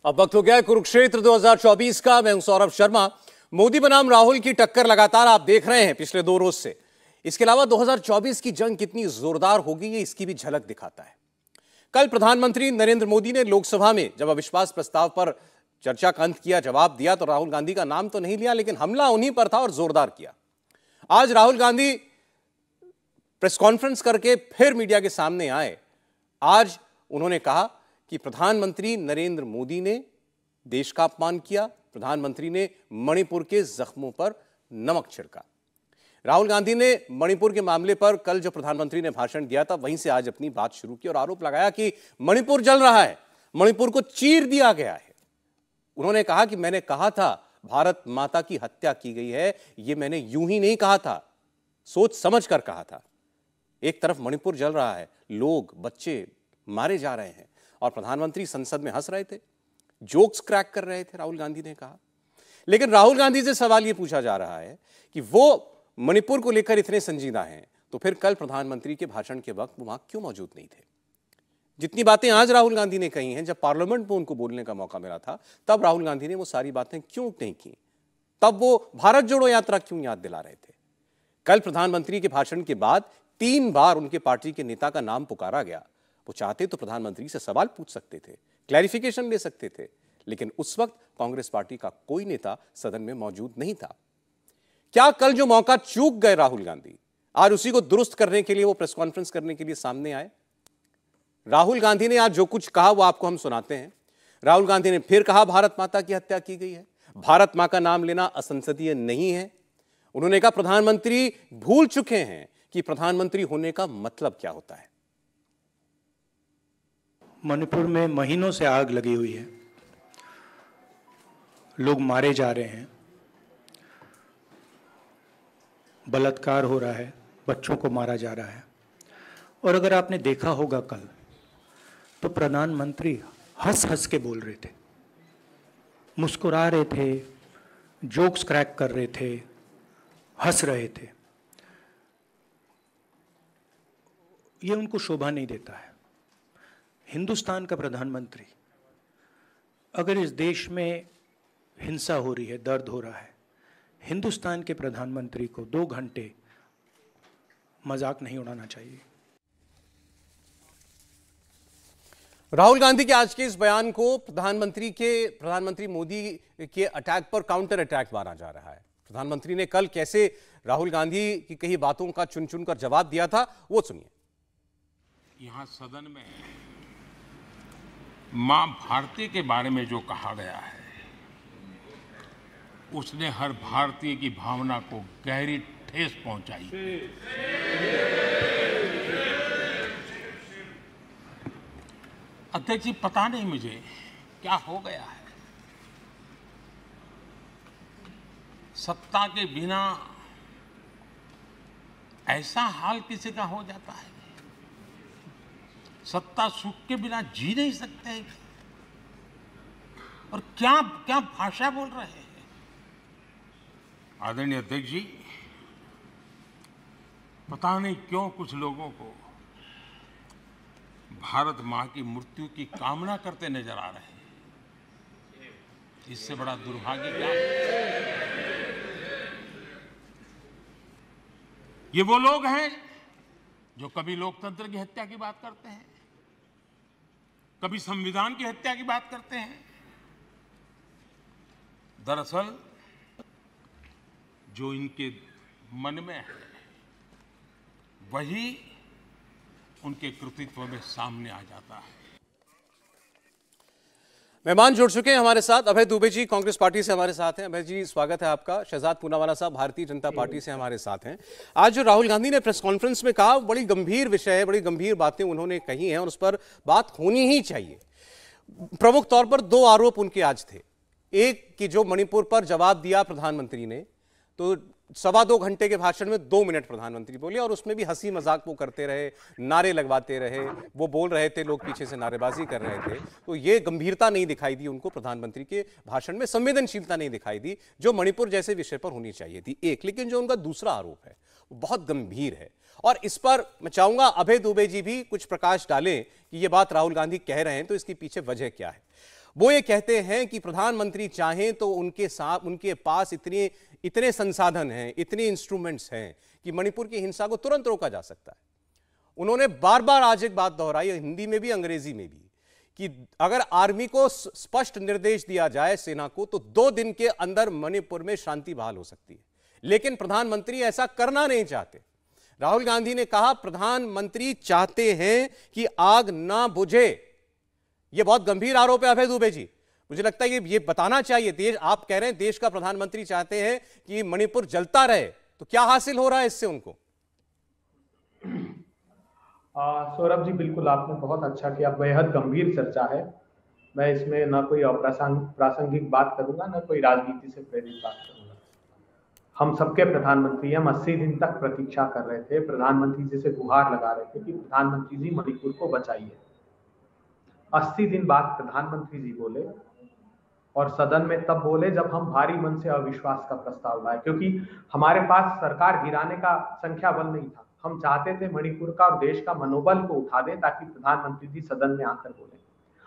अब वक्त हो गया है कुरुक्षेत्र 2024 का। मैं हूं सौरभ शर्मा। मोदी बनाम राहुल की टक्कर लगातार आप देख रहे हैं पिछले 2 रोज से। इसके अलावा 2024 की जंग कितनी जोरदार होगी ये इसकी भी झलक दिखाता है। कल प्रधानमंत्री नरेंद्र मोदी ने लोकसभा में जब अविश्वास प्रस्ताव पर चर्चा का अंत किया, जवाब दिया तो राहुल गांधी का नाम तो नहीं लिया, लेकिन हमला उन्हीं पर था और जोरदार किया। आज राहुल गांधी प्रेस कॉन्फ्रेंस करके फिर मीडिया के सामने आए। आज उन्होंने कहा कि प्रधानमंत्री नरेंद्र मोदी ने देश का अपमान किया, प्रधानमंत्री ने मणिपुर के जख्मों पर नमक छिड़का। राहुल गांधी ने मणिपुर के मामले पर कल जो प्रधानमंत्री ने भाषण दिया था वहीं से आज अपनी बात शुरू की और आरोप लगाया कि मणिपुर जल रहा है, मणिपुर को चीर दिया गया है। उन्होंने कहा कि मैंने कहा था भारत माता की हत्या की गई है, यह मैंने यूं ही नहीं कहा था, सोच समझ कर कहा था। एक तरफ मणिपुर जल रहा है, लोग बच्चे मारे जा रहे हैं और प्रधानमंत्री संसद में हंस रहे थे, जोक्स क्रैक कर रहे थे, राहुल गांधी ने कहा। लेकिन राहुल गांधी से सवाल यह पूछा जा रहा है कि वो मणिपुर को लेकर इतने संजीदा हैं, तो फिर कल प्रधानमंत्री के भाषण के वक्त वो वहां क्यों मौजूद नहीं थे? जितनी बातें आज राहुल गांधी ने कही हैं, जब पार्लियामेंट में उनको बोलने का मौका मिला था तब राहुल गांधी ने वो सारी बातें क्यों नहीं की? तब वो भारत जोड़ो यात्रा क्यों याद दिला रहे थे? कल प्रधानमंत्री के भाषण के बाद 3 बार उनके पार्टी के नेता का नाम पुकारा गया। वो चाहते तो प्रधानमंत्री से सवाल पूछ सकते थे, क्लैरिफिकेशन ले सकते थे, लेकिन उस वक्त कांग्रेस पार्टी का कोई नेता सदन में मौजूद नहीं था। क्या कल जो मौका चूक गए राहुल गांधी, आज उसी को दुरुस्त करने के लिए वो प्रेस कॉन्फ्रेंस करने के लिए सामने आए? राहुल गांधी ने आज जो कुछ कहा वो आपको हम सुनाते हैं। राहुल गांधी ने फिर कहा भारत माता की हत्या की गई है, भारत मां का नाम लेना असंसदीय नहीं है। उन्होंने कहा प्रधानमंत्री भूल चुके हैं कि प्रधानमंत्री होने का मतलब क्या होता है। मणिपुर में महीनों से आग लगी हुई है, लोग मारे जा रहे हैं, बलात्कार हो रहा है, बच्चों को मारा जा रहा है। और अगर आपने देखा होगा कल तो प्रधानमंत्री हंस हंस के बोल रहे थे, मुस्कुरा रहे थे, जोक्स क्रैक कर रहे थे, हंस रहे थे। ये उनको शोभा नहीं देता है। हिंदुस्तान का प्रधानमंत्री, अगर इस देश में हिंसा हो रही है, दर्द हो रहा है, हिंदुस्तान के प्रधानमंत्री को 2 घंटे मजाक नहीं उड़ाना चाहिए। राहुल गांधी के आज के इस बयान को प्रधानमंत्री मोदी के अटैक पर काउंटर अटैक माना जा रहा है। प्रधानमंत्री ने कल कैसे राहुल गांधी की कही बातों का चुन चुन कर जवाब दिया था, वो सुनिए। यहां सदन में मां भारती के बारे में जो कहा गया है, उसने हर भारतीय की भावना को गहरी ठेस पहुंचाई। अध्यक्ष जी, पता नहीं मुझे क्या हो गया है, सत्ता के बिना ऐसा हाल किसी का हो जाता है। सत्ता सुख के बिना जी नहीं सकते, और क्या क्या भाषा बोल रहे हैं। आदरणीय अध्यक्ष जी, पता नहीं क्यों कुछ लोगों को भारत मां की मृत्यु की कामना करते नजर आ रहे हैं। इससे बड़ा दुर्भाग्य क्या है? ये वो लोग हैं जो कभी लोकतंत्र की हत्या की बात करते हैं, कभी संविधान की हत्या की बात करते हैं। दरअसल जो इनके मन में है वही उनके कृतित्व में सामने आ जाता है। मेहमान जुड़ चुके हैं हमारे साथ। अभय दुबे जी कांग्रेस पार्टी से हमारे साथ हैं। अभय जी, स्वागत है आपका। शहजाद पूनावाला साहब भारतीय जनता पार्टी से हमारे साथ हैं। आज जो राहुल गांधी ने प्रेस कॉन्फ्रेंस में कहा, बड़ी गंभीर विषय है, बड़ी गंभीर बातें उन्होंने कही हैं और उस पर बात होनी ही चाहिए। प्रमुख तौर पर 2 आरोप उनके आज थे। एक कि जो मणिपुर पर जवाब दिया प्रधानमंत्री ने, तो 2.25 घंटे के भाषण में 2 मिनट प्रधानमंत्री बोले और उसमें भी हंसी मजाक वो करते रहे, नारे लगवाते रहे, वो बोल रहे थे, लोग पीछे से नारेबाजी कर रहे थे। तो ये गंभीरता नहीं दिखाई दी उनको प्रधानमंत्री के भाषण में, संवेदनशीलता नहीं दिखाई दी जो मणिपुर जैसे विषय पर होनी चाहिए थी। एक, लेकिन जो उनका दूसरा आरोप है वो बहुत गंभीर है और इस पर मैं चाहूंगा अभय दुबे जी भी कुछ प्रकाश डालें कि ये बात राहुल गांधी कह रहे हैं तो इसके पीछे वजह क्या है। वो ये कहते हैं कि प्रधानमंत्री चाहें तो उनके पास इतने संसाधन हैं, इतने इंस्ट्रूमेंट्स हैं कि मणिपुर की हिंसा को तुरंत रोका जा सकता है। उन्होंने बार बार आज एक बात दोहराई, हिंदी में भी अंग्रेजी में भी, कि अगर आर्मी को स्पष्ट निर्देश दिया जाए, सेना को, तो 2 दिन के अंदर मणिपुर में शांति बहाल हो सकती है। लेकिन प्रधानमंत्री ऐसा करना नहीं चाहते। राहुल गांधी ने कहा प्रधानमंत्री चाहते हैं कि आग ना बुझे। यह बहुत गंभीर आरोप है अभय दुबे जी। मुझे लगता है ये बताना चाहिए। देश, आप कह रहे हैं देश का प्रधानमंत्री चाहते हैं कि मणिपुर जलता रहे, तो क्या हासिल हो रहा है इससे उनको? सौरभ जी, बिल्कुल आपने बहुत अच्छा किया। बेहद गंभीर चर्चा है। मैं इसमें ना कोई प्रासंगिक बात करूंगा, ना कोई राजनीति से प्रेरित बात करूंगा। हम सबके प्रधानमंत्री, हम 80 दिन तक प्रतीक्षा कर रहे थे, प्रधानमंत्री जी से गुहार लगा रहे थे कि प्रधानमंत्री जी मणिपुर को बचाइए। 80 दिन बाद प्रधानमंत्री जी बोले, और सदन में तब बोले जब हम भारी मन से अविश्वास का प्रस्ताव लाए, क्योंकि हमारे पास सरकार गिराने का संख्या बल नहीं था। हम चाहते थे मणिपुर का और देश का मनोबल को उठा दे ताकि प्रधानमंत्री जी सदन में आकर बोले।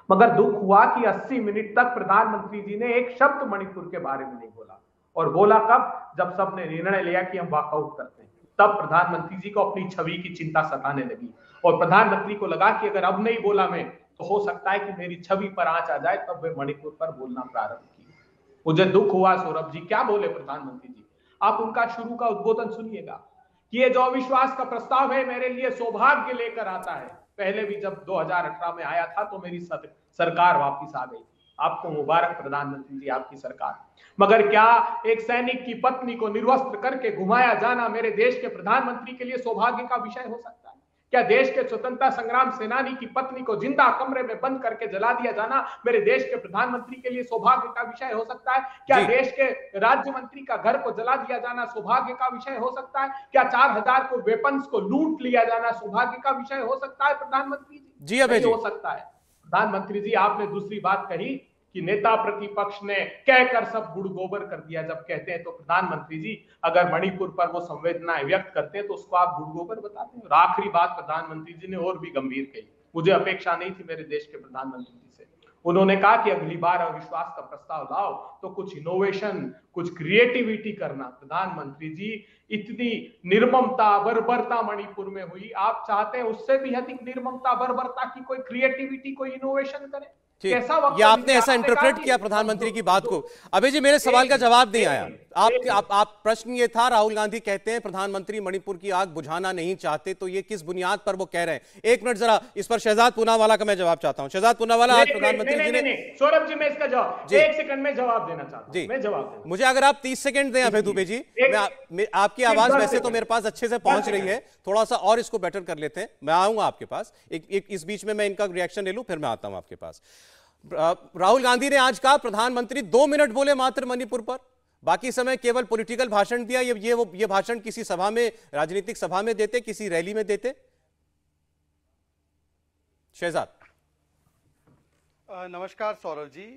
मगर दुख हुआ कि 80 मिनट तक प्रधानमंत्री जी ने एक शब्द मणिपुर के बारे में नहीं बोला। और बोला कब? जब सबने निर्णय लिया कि हम वॉकआउट करते हैं, तब प्रधानमंत्री जी को अपनी छवि की चिंता सताने लगी। और प्रधानमंत्री को लगा कि अगर अब नहीं बोला मैं, तो हो सकता है कि मेरी छवि पर आंच आ जाए। तब वे मणिपुर पर बोलना प्रारंभ किए। मुझे दुख हुआ सौरभ जी, क्या बोले प्रधानमंत्री जी? आप उनका शुरू का उद्बोधन सुनिएगा कि ये जो अविश्वास का प्रस्ताव है मेरे लिए सौभाग्य लेकर आता है। पहले भी जब 2018 में आया था तो मेरी सरकार वापिस आ गई। आपको मुबारक प्रधानमंत्री जी, आपकी सरकार। मगर क्या एक सैनिक की पत्नी को निर्वस्त्र करके घुमाया जाना मेरे देश के प्रधानमंत्री के लिए सौभाग्य का विषय हो सकता है? क्या देश के स्वतंत्रता संग्राम सेनानी की पत्नी को जिंदा कमरे में बंद करके जला दिया जाना मेरे देश के प्रधानमंत्री के लिए सौभाग्य का विषय हो सकता है? क्या देश के राज्य मंत्री का घर को जला दिया जाना सौभाग्य का विषय हो सकता है? क्या 4000 को वेपन्स को लूट लिया जाना सौभाग्य का विषय हो सकता है प्रधानमंत्री जी? जी अभय जी, हो सकता है। प्रधानमंत्री जी, आपने दूसरी बात कही कि नेता प्रतिपक्ष ने कहकर सब गुड़ गोबर कर दिया। जब कहते हैं तो प्रधानमंत्री जी, अगर मणिपुर पर वो संवेदनाएं व्यक्त करते हैं तो उसको आप गुड़ गोबर बताते हैं। और आखिरी बात प्रधानमंत्री जी ने और भी गंभीर कही, मुझे अपेक्षा नहीं थी मेरे देश के प्रधानमंत्री जी से। उन्होंने कहा कि अगली बार अविश्वास का प्रस्ताव लाओ तो कुछ इनोवेशन, कुछ क्रिएटिविटी करना। प्रधानमंत्री जी, इतनी निर्ममता बर्बरता मणिपुर में हुई, आप चाहते हैं उससे भी अधिक निर्ममता बर्बरता की कोई क्रिएटिविटी, कोई इनोवेशन करें? कैसा वक्त? ये आपने ऐसा इंटरप्रेट किया प्रधानमंत्री की बात को। अभय जी, मेरे सवाल का जवाब नहीं आया। आप प्रश्न ये था, राहुल गांधी कहते हैं प्रधानमंत्री मणिपुर की आग बुझाना नहीं चाहते, तो ये किस बुनियाद पर वो कह रहे हैं? एक मिनट जरा इस पर शहजाद पूनावाला का मैं जवाब चाहता हूं। शहजाद पूनावाला, आज प्रधानमंत्री जी ने, सौरभ जी मैं इसका जवाब 1 सेकंड में जवाब देना चाहता हूं। मैं जवाब दूं, मुझे अगर आप 30 सेकंड दें अभय दुबे जी। आपकी आवाज वैसे तो मेरे पास अच्छे से पहुंच रही है, थोड़ा सा और इसको बेटर कर लेते हैं। मैं आऊंगा आपके पास, इस बीच में मैं इनका रिएक्शन ले लूं, फिर मैं आता हूं आपके पास। राहुल गांधी ने आज कहा प्रधानमंत्री 2 मिनट बोले मात्र मणिपुर पर, बाकी समय केवल पॉलिटिकल भाषण दिया। ये भाषण किसी सभा में, राजनीतिक सभा में देते, किसी रैली में देते? शहजाद। नमस्कार सौरभ जी।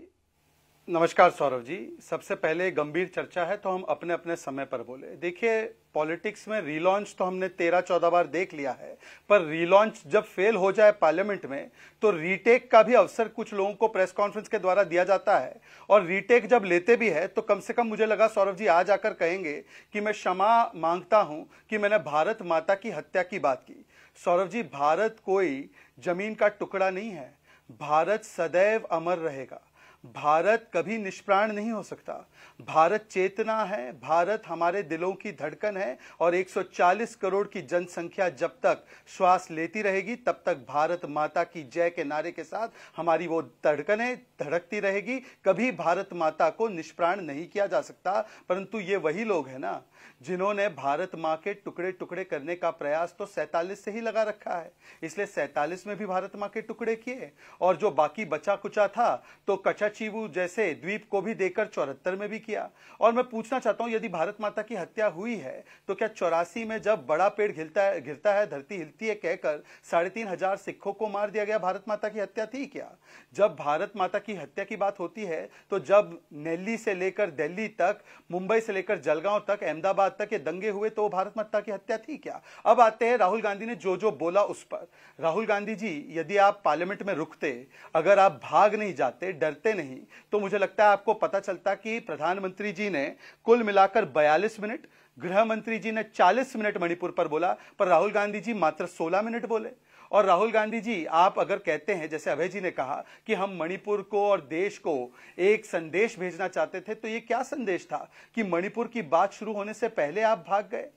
नमस्कार सौरभ जी। सबसे पहले गंभीर चर्चा है तो हम अपने अपने समय पर बोले। देखिए, पॉलिटिक्स में रीलॉन्च तो हमने 13-14 बार देख लिया है, पर रीलॉन्च जब फेल हो जाए पार्लियामेंट में तो रीटेक का भी अवसर कुछ लोगों को प्रेस कॉन्फ्रेंस के द्वारा दिया जाता है। और रीटेक जब लेते भी है तो कम से कम मुझे लगा सौरभ जी आज आकर कहेंगे कि मैं क्षमा मांगता हूं कि मैंने भारत माता की हत्या की बात की। सौरभ जी, भारत कोई जमीन का टुकड़ा नहीं है। भारत सदैव अमर रहेगा। भारत कभी निष्प्राण नहीं हो सकता। भारत चेतना है, भारत हमारे दिलों की धड़कन है। और 140 करोड़ की जनसंख्या जब तक श्वास लेती रहेगी तब तक भारत माता की जय के नारे के साथ हमारी वो धड़कनें धड़कती रहेगी। कभी भारत माता को निष्प्राण नहीं किया जा सकता। परंतु ये वही लोग हैं ना जिन्होंने भारत माँ के टुकड़े टुकड़े करने का प्रयास तो 47 से ही लगा रखा है। इसलिए 47 में भी भारत माँ के टुकड़े किए, और जो बाकी बचा कुचा था तो कचाचीवू जैसे द्वीप को भी देकर 74 में भी किया। और मैं पूछना चाहता हूं, यदि भारत माता की हत्या हुई है तो क्या 84 में जब बड़ा पेड़ गिरता है धरती हिलती है कहकर 3500 सिखों को मार दिया गया, भारत माता की हत्या थी क्या? जब भारत माता की हत्या की बात होती है तो जब दिल्ली से लेकर दिल्ली तक, मुंबई से लेकर जलगांव तक, अहमदाबाद तक ये दंगे हुए तो भारत माता की हत्या थी क्या? अब आते हैं राहुल गांधी ने जो बोला उस पर। राहुल गांधी जी, यदि आप पार्लियामेंट में रुकते, अगर आप भाग नहीं जाते, डरते नहीं तो मुझे लगता है आपको पता चलता कि प्रधानमंत्री जी ने कुल मिलाकर 42 मिनट, गृह मंत्री जी ने 40 मिनट मणिपुर पर बोला, पर राहुल गांधी जी मात्र 16 मिनट बोले। और राहुल गांधी जी, आप अगर कहते हैं जैसे अभय जी ने कहा कि हम मणिपुर को और देश को एक संदेश भेजना चाहते थे, तो ये क्या संदेश था कि मणिपुर की बात शुरू होने से पहले आप भाग गए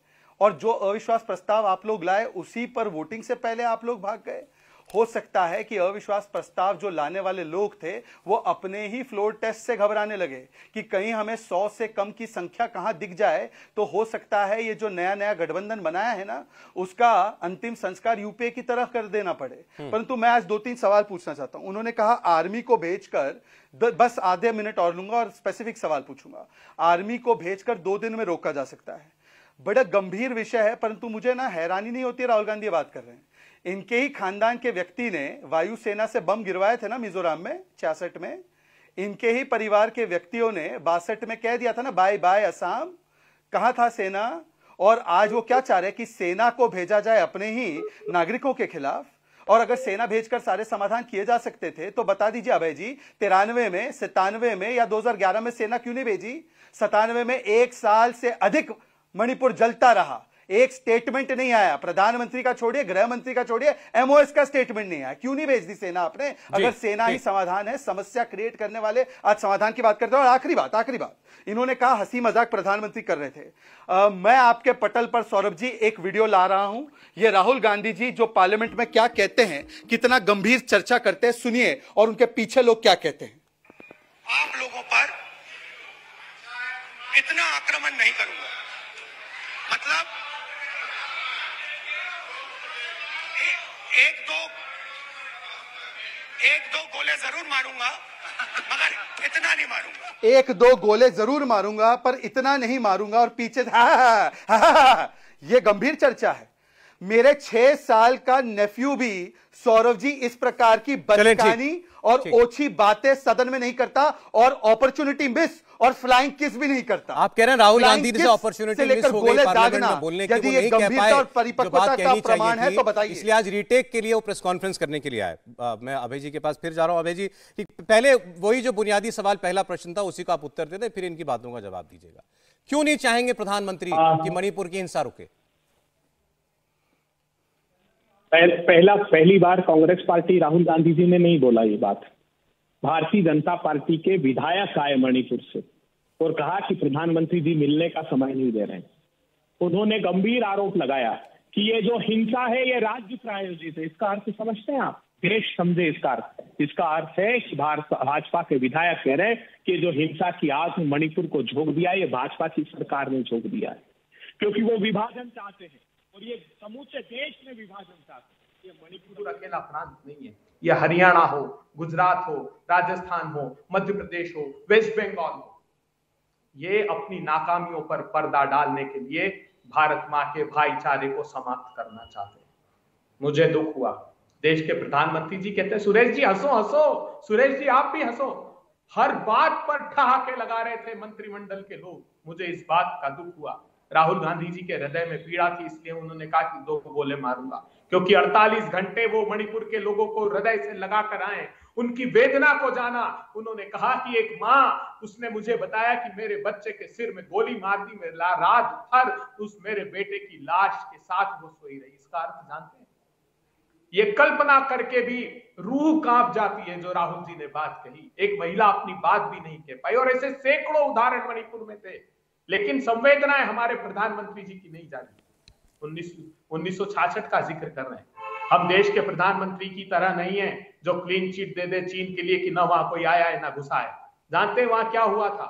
और जो अविश्वास प्रस्ताव आप लोग लाए उसी पर वोटिंग से पहले आप लोग भाग गए। हो सकता है कि अविश्वास प्रस्ताव जो लाने वाले लोग थे वो अपने ही फ्लोर टेस्ट से घबराने लगे कि कहीं हमें 100 से कम की संख्या कहां दिख जाए, तो हो सकता है ये जो नया नया गठबंधन बनाया है ना, उसका अंतिम संस्कार यूपीए की तरफ कर देना पड़े। परंतु मैं आज 2-3 सवाल पूछना चाहता हूं। उन्होंने कहा आर्मी को भेजकर, बस आधे मिनट और लूंगा और स्पेसिफिक सवाल पूछूंगा, आर्मी को भेजकर 2 दिन में रोका जा सकता है। बड़ा गंभीर विषय है, परंतु मुझे ना हैरानी नहीं होती, राहुल गांधी बात कर रहे हैं। इनके ही खानदान के व्यक्ति ने वायुसेना से बम गिरवाए थे ना मिजोरम में 66 में, इनके ही परिवार के व्यक्तियों ने 62 में कह दिया था ना बाय बाय असम। कहां था सेना? और आज वो क्या चाह रहे हैं कि सेना को भेजा जाए अपने ही नागरिकों के खिलाफ। और अगर सेना भेजकर सारे समाधान किए जा सकते थे तो बता दीजिए अभय जी, 93 में, 97 में या 2011 में सेना क्यों नहीं भेजी? 97 में 1 साल से अधिक मणिपुर जलता रहा, एक स्टेटमेंट नहीं आया। प्रधानमंत्री का छोड़िए, गृह मंत्री का छोड़िए, एमओएस का स्टेटमेंट नहीं आया। क्यों नहीं भेज दी सेना आपने? अगर सेना ही समाधान है, समस्या क्रिएट करने वाले आज समाधान की बात करते हैं। और आखिरी बात, इन्होंने कहा हंसी मजाक प्रधानमंत्री कर रहे थे। मैं आपके पटल पर सौरभ जी एक वीडियो ला रहा हूं, ये राहुल गांधी जी जो पार्लियामेंट में क्या कहते हैं, कितना गंभीर चर्चा करते हैं, सुनिए और उनके पीछे लोग क्या कहते हैं। आप लोगों पर इतना आक्रमण नहीं करूंगा, मतलब एक दो गोले जरूर मारूंगा, मगर इतना नहीं मारूंगा। 1-2 गोले जरूर मारूंगा पर इतना नहीं मारूंगा। और पीछे ये गंभीर चर्चा है। मेरे 6 साल का नेफ्यू भी सौरभ जी इस प्रकार की बचकानी और ओछी बातें सदन में नहीं करता और अपॉर्चुनिटी मिस और फ्लाइंग किस भी नहीं करता। आप कह रहे हैं राहुल गांधी से अपॉर्चुनिटी मिस हो गई पार्लियामेंट में बोलने की, वो नहीं कह पाए और परिपक्वता का प्रमाण है, तो बताइए। इसलिए आज रीटेक के लिए वो प्रेस कॉन्फ्रेंस करने के लिए आए। मैं अभय जी के पास फिर जा रहा हूं। अभय जी, पहले वही जो बुनियादी सवाल, पहला प्रश्न था, उसी का आप उत्तर देते, फिर इनकी बातों का जवाब दीजिएगा। क्यों नहीं चाहेंगे प्रधानमंत्री कि मणिपुर की हिंसा रुके? पहली बार कांग्रेस पार्टी राहुल गांधी जी ने नहीं बोला ये बात। भारतीय जनता पार्टी के विधायक आए मणिपुर से और कहा कि प्रधानमंत्री जी मिलने का समय नहीं दे रहे हैं। उन्होंने गंभीर आरोप लगाया कि ये जो हिंसा है ये राज्य प्रायोजित है। इसका अर्थ समझते हैं आप? देश समझे इसका अर्थ। इसका अर्थ है कि भाजपा के विधायक कह रहे हैं कि जो हिंसा की आग मणिपुर को झोंक दिया, ये भाजपा की सरकार ने झोंक दिया है, क्योंकि वो विभाजन चाहते हैं और ये समूचे देश में विभाजन चाहते हैं। ये मणिपुर अकेला प्रांत नहीं है, ये हरियाणा हो, गुजरात हो, राजस्थान हो, मध्य प्रदेश हो, वेस्ट बंगाल हो, ये अपनी नाकामियों पर पर्दा डालने के लिए भारत मां के भाईचारे को समाप्त करना चाहते हैं। मुझे दुख हुआ, देश के प्रधानमंत्री जी कहते हैं सुरेश जी हंसो हंसो, सुरेश जी आप भी हंसो। हर बात पर ठहाके लगा रहे थे मंत्रिमंडल के लोग। मुझे इस बात का दुख हुआ। राहुल गांधी जी के हृदय में पीड़ा थी, इसलिए उन्होंने कहा कि 2 गोले मारूंगा, क्योंकि 48 घंटे वो मणिपुर के लोगों को हृदय से लगा कर आए, उनकी वेदना को जाना। उन्होंने कहा कि एक मां, उसने मुझे बताया कि मेरे बच्चे के सिर में गोली मार दी, मैं रात भर उस मेरे बेटे की लाश के साथ वो सोई रही। इसका अर्थ जानते हैं? ये कल्पना करके भी रूह कांप जाती है जो राहुल जी ने बात कही। एक महिला अपनी बात भी नहीं कह पाई, और ऐसे सैकड़ों उदाहरण मणिपुर में थे। लेकिन संवेदनाएं हमारे प्रधानमंत्री जी की नहीं जागी। 1966 का जिक्र कर रहे हैं। हम देश के प्रधानमंत्री की तरह नहीं है जो क्लीन चिट दे दे चीन के लिए कि ना वहां कोई आया है ना घुसा है। जानते हैं वहां क्या हुआ था?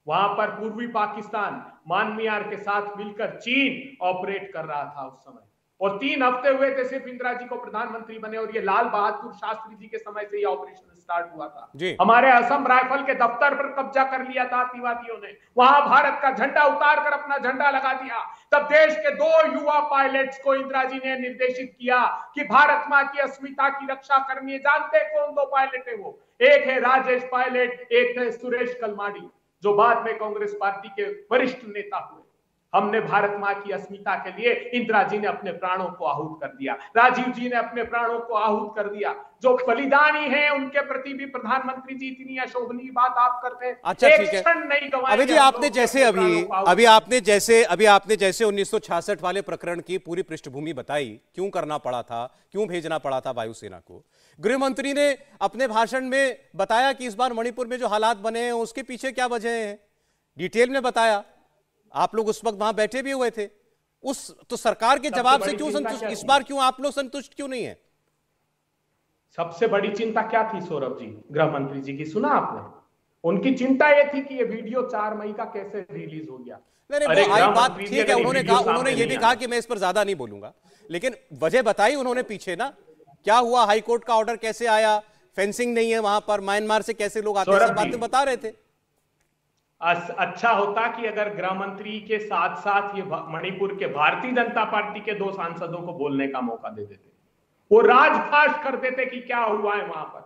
वहां पर पूर्वी पाकिस्तान म्यांमार के साथ मिलकर चीन ऑपरेट कर रहा था उस समय, और 3 हफ्ते हुए थे सिर्फ इंदिरा जी को प्रधानमंत्री बने, और ये लाल बहादुर शास्त्री जी के समय से ये ऑपरेशन स्टार्ट हुआ था। हमारे असम राइफल के दफ्तर पर कब्जा कर लिया था आतंकवादियों ने, वहां भारत का झंडा उतार कर अपना झंडा लगा दिया। तब देश के 2 युवा पायलट्स को इंदिरा जी ने निर्देशित किया कि भारत मां की अस्मिता की रक्षा करनी है। जानते कौन 2 पायलट है वो? एक है राजेश पायलट, एक है सुरेश कलमाडी, जो बाद में कांग्रेस पार्टी के वरिष्ठ नेता हुए। हमने भारत माँ की अस्मिता के लिए इंदिरा जी ने अपने प्राणों को आहूत कर दिया, राजीव जी ने अपने प्राणों को आहूत कर दिया। जो बलिदानी है उनके प्रति भी प्रधानमंत्री जी इतनी अशोभनीय बात आप करते हैं। अच्छा ठीक है अभी जी, आपने जैसे अभी आपने जैसे 1966 वाले प्रकरण की पूरी पृष्ठभूमि बताई, क्यों करना पड़ा था, क्यों भेजना पड़ा था वायुसेना को। गृह मंत्री ने अपने भाषण में बताया कि इस बार मणिपुर में जो हालात बने हैं उसके पीछे क्या वजह है, डिटेल में बताया। आप लोग उस वक्त वहां बैठे भी हुए थे। तो सरकार के जवाब से क्यों संतुष्ट, इस बार क्यों आप लोग संतुष्ट क्यों नहीं है? सबसे बड़ी चिंता क्या थी सौरभ जी, गृह मंत्री जी की सुना आपने? उनकी चिंता यह थी कि ये वीडियो 4 मई का कैसे रिलीज हो गया। नहीं, वो बात ठीक है, उन्होंने ये भी कहा कि मैं इस पर ज्यादा नहीं बोलूंगा, लेकिन वजह बताई उन्होंने पीछे ना, क्या हुआ, हाईकोर्ट का ऑर्डर कैसे आया, फेंसिंग नहीं है वहां पर, म्यांमार से कैसे लोग आते हैं, सब बातें बता रहे थे। अच्छा होता कि अगर गृह मंत्री के साथ साथ ये मणिपुर के भारतीय जनता पार्टी के 2 सांसदों को बोलने का मौका दे देते, वो राजफाश कर देते कि क्या हुआ है वहां पर।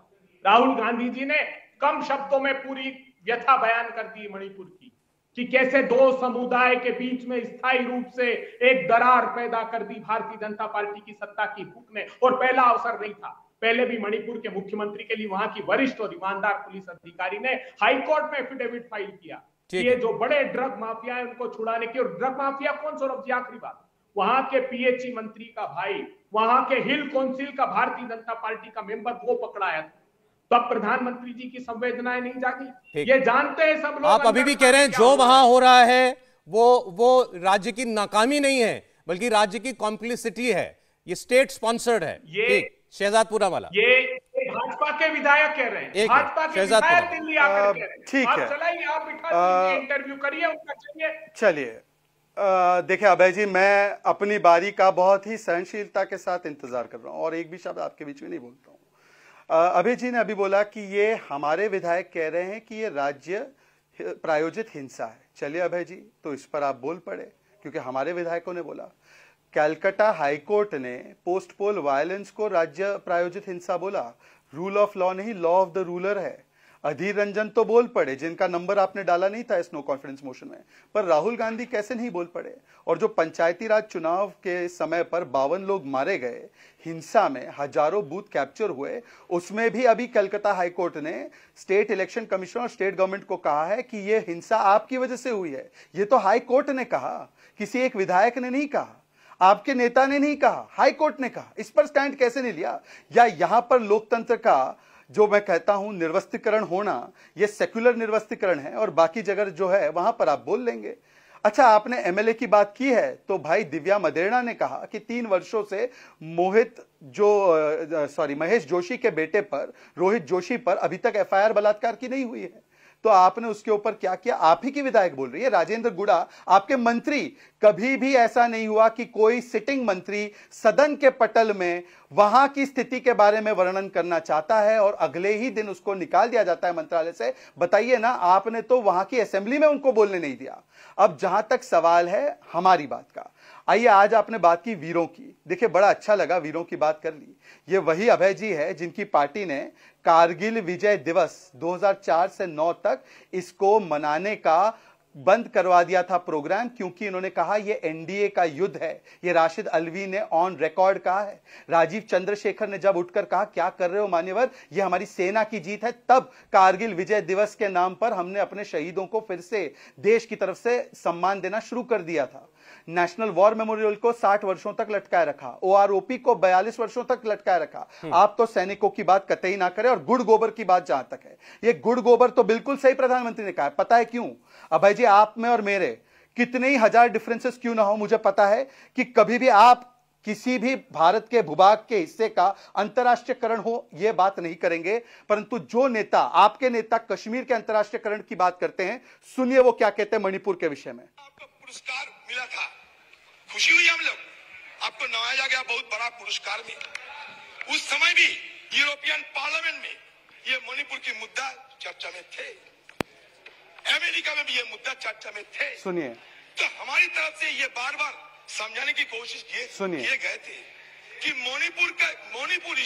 राहुल गांधी जी ने कम शब्दों में पूरी व्यथा बयान कर दी मणिपुर की, कि कैसे 2 समुदाय के बीच में स्थायी रूप से एक दरार पैदा कर दी भारतीय जनता पार्टी की सत्ता की भूख ने। और पहला अवसर नहीं था, पहले भी मणिपुर के मुख्यमंत्री के लिए वहां की वरिष्ठ और ईमानदार पुलिस अधिकारी ने हाईकोर्ट में एफिडेविट फाइल किया कि ये जो बड़े ड्रग माफिया है उनको छुड़ाने की। और ड्रग माफिया कौन सौरभ जी, आखिरी बात, वहां के पीएचई मंत्री का भाई, वहां के हिल काउंसिल का भारतीय जनता पार्टी का मेंबर, वो पकड़ाया था। तब प्रधानमंत्री जी की संवेदनाएं नहीं जागी। ये जानते हैं सब लोग। आप अभी भी कह रहे हैं जो वहां हो रहा है वो राज्य की नाकामी नहीं है, बल्कि राज्य की कॉम्प्लिसिटी है, ये स्टेट स्पॉन्सर्ड है। ये शहजादपुरा वाला, ये भाजपा के विधायक कह रहे हैं, भाजपा के विधायक दिल्ली आकर कह रहे हैं। ठीक है, चलाइए, आप बिठा दीजिए, इंटरव्यू करिए उनका, चलिए। देखिए अभय जी, मैं अपनी बारी का बहुत ही सहनशीलता के साथ इंतजार कर रहा हूं और एक भी शब्द आपके बीच में नहीं बोलता हूं। अभय जी ने अभी बोला कि ये हमारे विधायक कह रहे हैं कि ये राज्य प्रायोजित हिंसा है। चलिए अभय जी, तो इस पर आप बोल पड़े, क्योंकि हमारे विधायकों ने बोला। कलकत्ता हाईकोर्ट ने पोस्ट पोल वायलेंस को राज्य प्रायोजित हिंसा बोला। रूल ऑफ लॉ नहीं, लॉ ऑफ द रूलर है। अधीर रंजन तो बोल पड़े, जिनका नंबर आपने डाला नहीं था इस नो कॉन्फिडेंस मोशन में, पर राहुल गांधी कैसे नहीं बोल पड़े? और जो पंचायती राज चुनाव के समय पर 52 लोग मारे गए, हिंसा में हजारों बूथ कैप्चर हुए, उसमें भी अभी कलकत्ता हाईकोर्ट ने स्टेट इलेक्शन कमीशन और स्टेट गवर्नमेंट को कहा है कि यह हिंसा आपकी वजह से हुई है। यह तो हाईकोर्ट ने कहा, किसी एक विधायक ने नहीं कहा, आपके नेता ने नहीं कहा, हाईकोर्ट ने कहा। इस पर स्टैंड कैसे नहीं लिया? या यहां पर लोकतंत्र का जो मैं कहता हूं निर्वस्तीकरण होना, यह सेक्युलर निर्वस्तीकरण है और बाकी जगह जो है वहां पर आप बोल लेंगे। अच्छा, आपने एमएलए की बात की है, तो भाई दिव्या मदेरणा ने कहा कि 3 वर्षों से महेश जोशी के बेटे पर, रोहित जोशी पर अभी तक एफआईआर बलात्कार की नहीं हुई है। तो आपने उसके ऊपर क्या किया? आप ही की विधायक बोल रही है, राजेंद्र गुड़ा आपके मंत्री। कभी भी ऐसा नहीं हुआ कि कोई सिटिंग मंत्री सदन के पटल में वहां की स्थिति के बारे में वर्णन करना चाहता है और अगले ही दिन उसको निकाल दिया जाता है मंत्रालय से। बताइए ना, आपने तो वहां की असेंबली में उनको बोलने नहीं दिया। अब जहां तक सवाल है हमारी बात का, आइए आज आपने बात की वीरों की। देखिए बड़ा अच्छा लगा, वीरों की बात कर ली। ये वही अभय जी है जिनकी पार्टी ने कारगिल विजय दिवस 2004 से 9 तक इसको मनाने का बंद करवा दिया था प्रोग्राम, क्योंकि इन्होंने कहा यह एनडीए का युद्ध है। यह राशिद अलवी ने ऑन रिकॉर्ड कहा है। राजीव चंद्रशेखर ने जब उठकर कहा क्या कर रहे हो मान्यवर, यह हमारी सेना की जीत है, तब कारगिल विजय दिवस के नाम पर हमने अपने शहीदों को फिर से देश की तरफ से सम्मान देना शुरू कर दिया था। नेशनल वॉर मेमोरियल को 60 वर्षों तक लटकाए रखा, ओआरओपी को 42 वर्षों तक लटकाए रखा। आप तो सैनिकों की बात कतई ना करें। और गुड़ गोबर की बात जहां तक है, ये गुड़ गोबर तो बिल्कुल सही प्रधानमंत्री ने कहा। पता है क्यों अभय जी? आप में और मेरे कितने ही हजार डिफरेंसेस क्यों ना हो, मुझे पता है कि कभी भी आप किसी भी भारत के भूभाग के हिस्से का अंतरराष्ट्रीयकरण हो यह बात नहीं करेंगे, परंतु जो नेता, आपके नेता कश्मीर के अंतरराष्ट्रीयकरण की बात करते हैं, सुनिए वो क्या कहते हैं मणिपुर के विषय में। आपको पुरस्कार मिला था, खुशी हुई हम लोग, आपको नवाजा गया बहुत बड़ा पुरस्कार में। उस समय भी यूरोपियन पार्लियामेंट में ये मणिपुर की मुद्दा चर्चा में थे, अमेरिका में भी ये मुद्दा चर्चा में थे। सुनिए, तो हमारी तरफ से ये बार बार समझाने की कोशिश किए गए थे कि Manipur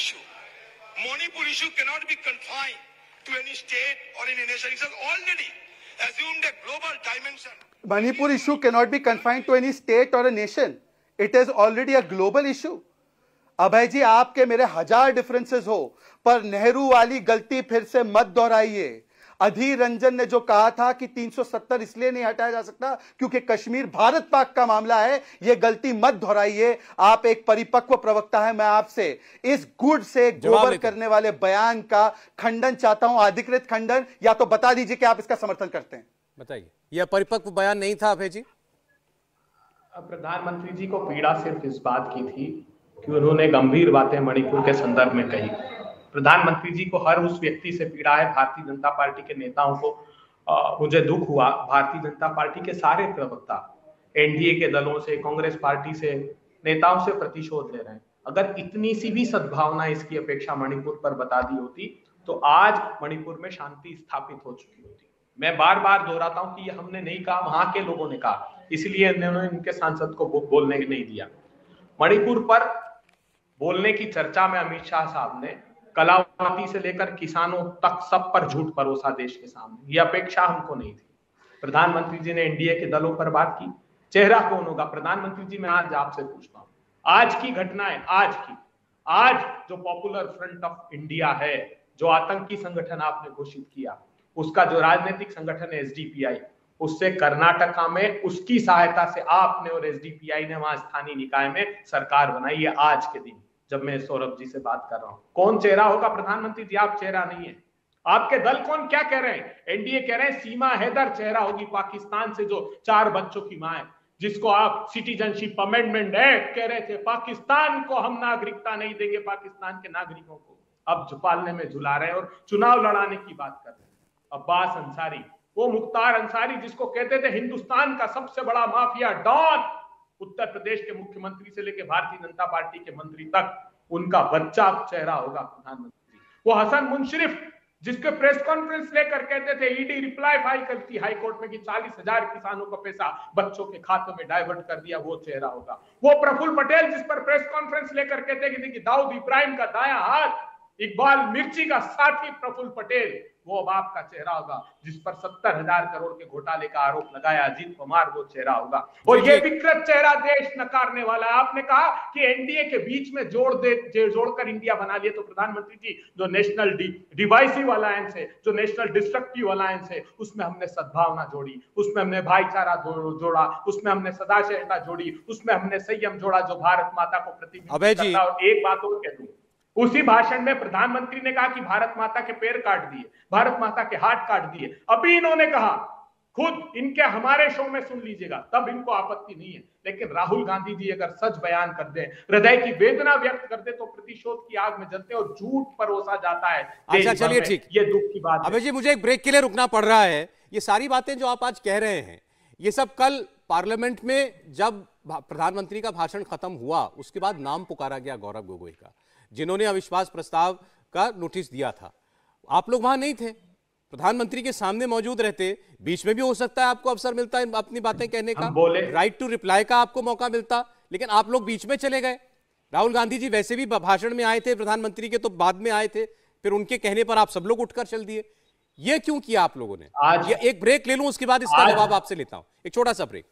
issue cannot be confined to any state और any nation. It has already assumed a global dimension. Manipur issue cannot be confined to any state or a nation. It is already a global issue. अभय जी, आपके मेरे 1000 differences हो, पर नेहरू वाली गलती फिर से मत दोहराइए। अधीर रंजन ने जो कहा था कि 370 इसलिए नहीं हटाया जा सकता क्योंकि कश्मीर भारत पाक का मामला है, यह गलती मत दोहराइए। आप एक परिपक्व प्रवक्ता है, मैं आपसे इस गुड़ से गोबर करने वाले बयान का खंडन चाहता हूं, अधिकृत खंडन, या तो बता दीजिए कि आप इसका समर्थन करते हैं। बताइए, यह परिपक्व बयान नहीं था अभय जी? प्रधानमंत्री जी को पीड़ा सिर्फ इस बात की थी कि उन्होंने गंभीर बातें मणिपुर के संदर्भ में कही। प्रधानमंत्री जी को हर उस व्यक्ति से पीड़ा है, भारतीय जनता पार्टी के नेताओं को मुझे दुख हुआ, भारतीय जनता पार्टी के सारे प्रवक्ता एनडीए के दलों से, कांग्रेस पार्टी से, नेताओं से प्रतिशोध ले रहे हैं। अगर इतनी सी भी सद्भावना इसकी अपेक्षा मणिपुर पर बता दी होती तो आज मणिपुर में शांति स्थापित हो चुकी होती। मैं बार बार दोहराता हूं कि ये हमने नहीं कहा, वहां के लोगों ने कहा, इसलिए इन्होंने इनके सांसद को बोलने नहीं दिया। मणिपुर पर बोलने की चर्चा में अमित शाह साहब ने कलावती से लेकर किसानों तक सब पर झूठ परोसा देश के सामने। यह अपेक्षा हमको नहीं थी। प्रधानमंत्री जी ने एनडीए के दलों पर बात की, चेहरा कौन होगा? प्रधानमंत्री जी, मैं आज आपसे पूछता हूं, आज की घटनाएं, आज जो पॉपुलर फ्रंट ऑफ इंडिया है, जो आतंकी संगठन आपने घोषित किया, उसका जो राजनीतिक संगठन है एसडीपीआई, उससे कर्नाटका में उसकी सहायता से आपने और एसडीपीआई ने वहां स्थानीय निकाय में सरकार बनाई है। आज के दिन जब मैं सौरभ जी से बात कर रहा हूं, कौन चेहरा होगा? प्रधानमंत्री जी, आप चेहरा नहीं है। आपके दल कौन क्या कह रहे हैं? एनडीए कह रहे हैं सीमा हैदर चेहरा होगी, पाकिस्तान से जो 4 बच्चों की मां है, जिसको आप सिटीजनशिप अमेंडमेंट एक्ट कह रहे थे, पाकिस्तान को हम नागरिकता नहीं देंगे, पाकिस्तान के नागरिकों को अब झुपालने में झुला रहे हैं और चुनाव लड़ाने की बात कर रहे हैं। अब्बास अंसारी, वो मुख्तार अंसारी जिसको कहते थे हिंदुस्तान का सबसे बड़ा माफिया डॉन, उत्तर प्रदेश के मुख्यमंत्री से लेकर भारतीय जनता पार्टी के मंत्री तक, उनका बच्चा चेहरा होगा प्रधानमंत्री। वो हसन मुंशरिफ जिसके प्रेस कॉन्फ्रेंस लेकर कहते थे ईडी रिप्लाई फाइल करती हाई कोर्ट में कि 40,000 किसानों का पैसा बच्चों के खातों में डाइवर्ट कर दिया, वो चेहरा होगा। वो प्रफुल्ल पटेल जिस पर प्रेस कॉन्फ्रेंस लेकर कहते कि दाऊद इब्राहिम का दायां हाथ, इकबाल मिर्ची का साथी प्रफुल्ल पटेल, वो अब आपका चेहरा होगा। जिस पर 70,000 करोड़ के घोटाले का आरोप लगाया अजीत कुमार, वो चेहरा होगा। और ये विकृत चेहरा देश नकारने वाला है। आपने कहा कि एनडीए के बीच में जोड़कर इंडिया बना लिया, तो प्रधानमंत्री जी, जो नेशनल डिवाइसिव अलायंस है, जो नेशनल डिस्ट्रक्टिव अलायंस है, उसमें हमने सद्भावना जोड़ी, उसमें हमने भाईचारा जोड़ा, उसमें हमने सदाशयता जोड़ी, उसमें हमने संयम जोड़ा जो भारत माता को प्रतिबिंबित करता है। और एक बात और कह दूं, उसी भाषण में प्रधानमंत्री ने कहा कि भारत माता के पैर काट दिए, भारत माता के हाथ काट दिए। अभी इन्होंने कहा खुद इनके हमारे शो में सुन लीजिएगा, तब इनको आपत्ति नहीं है। लेकिन राहुल गांधी जी अगर सच बयान कर दे, हृदय की वेदना व्यक्त कर दे, तो प्रतिशोध की आग में जलते और झूठ परोसा जाता है। अच्छा, चलिए ठीक, ये दुख की बात है। अबे जी, मुझे एक ब्रेक के लिए रुकना पड़ रहा है। ये सारी बातें जो आप आज कह रहे हैं, ये सब कल पार्लियामेंट में जब प्रधानमंत्री का भाषण खत्म हुआ, उसके बाद नाम पुकारा गया गौरव गोगोई का, जिन्होंने अविश्वास प्रस्ताव का नोटिस दिया था। आप लोग वहां नहीं थे, प्रधानमंत्री के सामने मौजूद रहते। बीच में भी हो सकता है आपको अवसर मिलता है अपनी बातें कहने का, राइट टू रिप्लाई का आपको मौका मिलता, लेकिन आप लोग बीच में चले गए। राहुल गांधी जी वैसे भी भाषण में आए थे प्रधानमंत्री के, तो बाद में आए थे, फिर उनके कहने पर आप सब लोग उठकर चल दिए। ये क्यों किया आप लोगों ने? आज एक ब्रेक ले लूं, उसके बाद इसका जवाब आपसे लेता हूं। एक छोटा सा ब्रेक।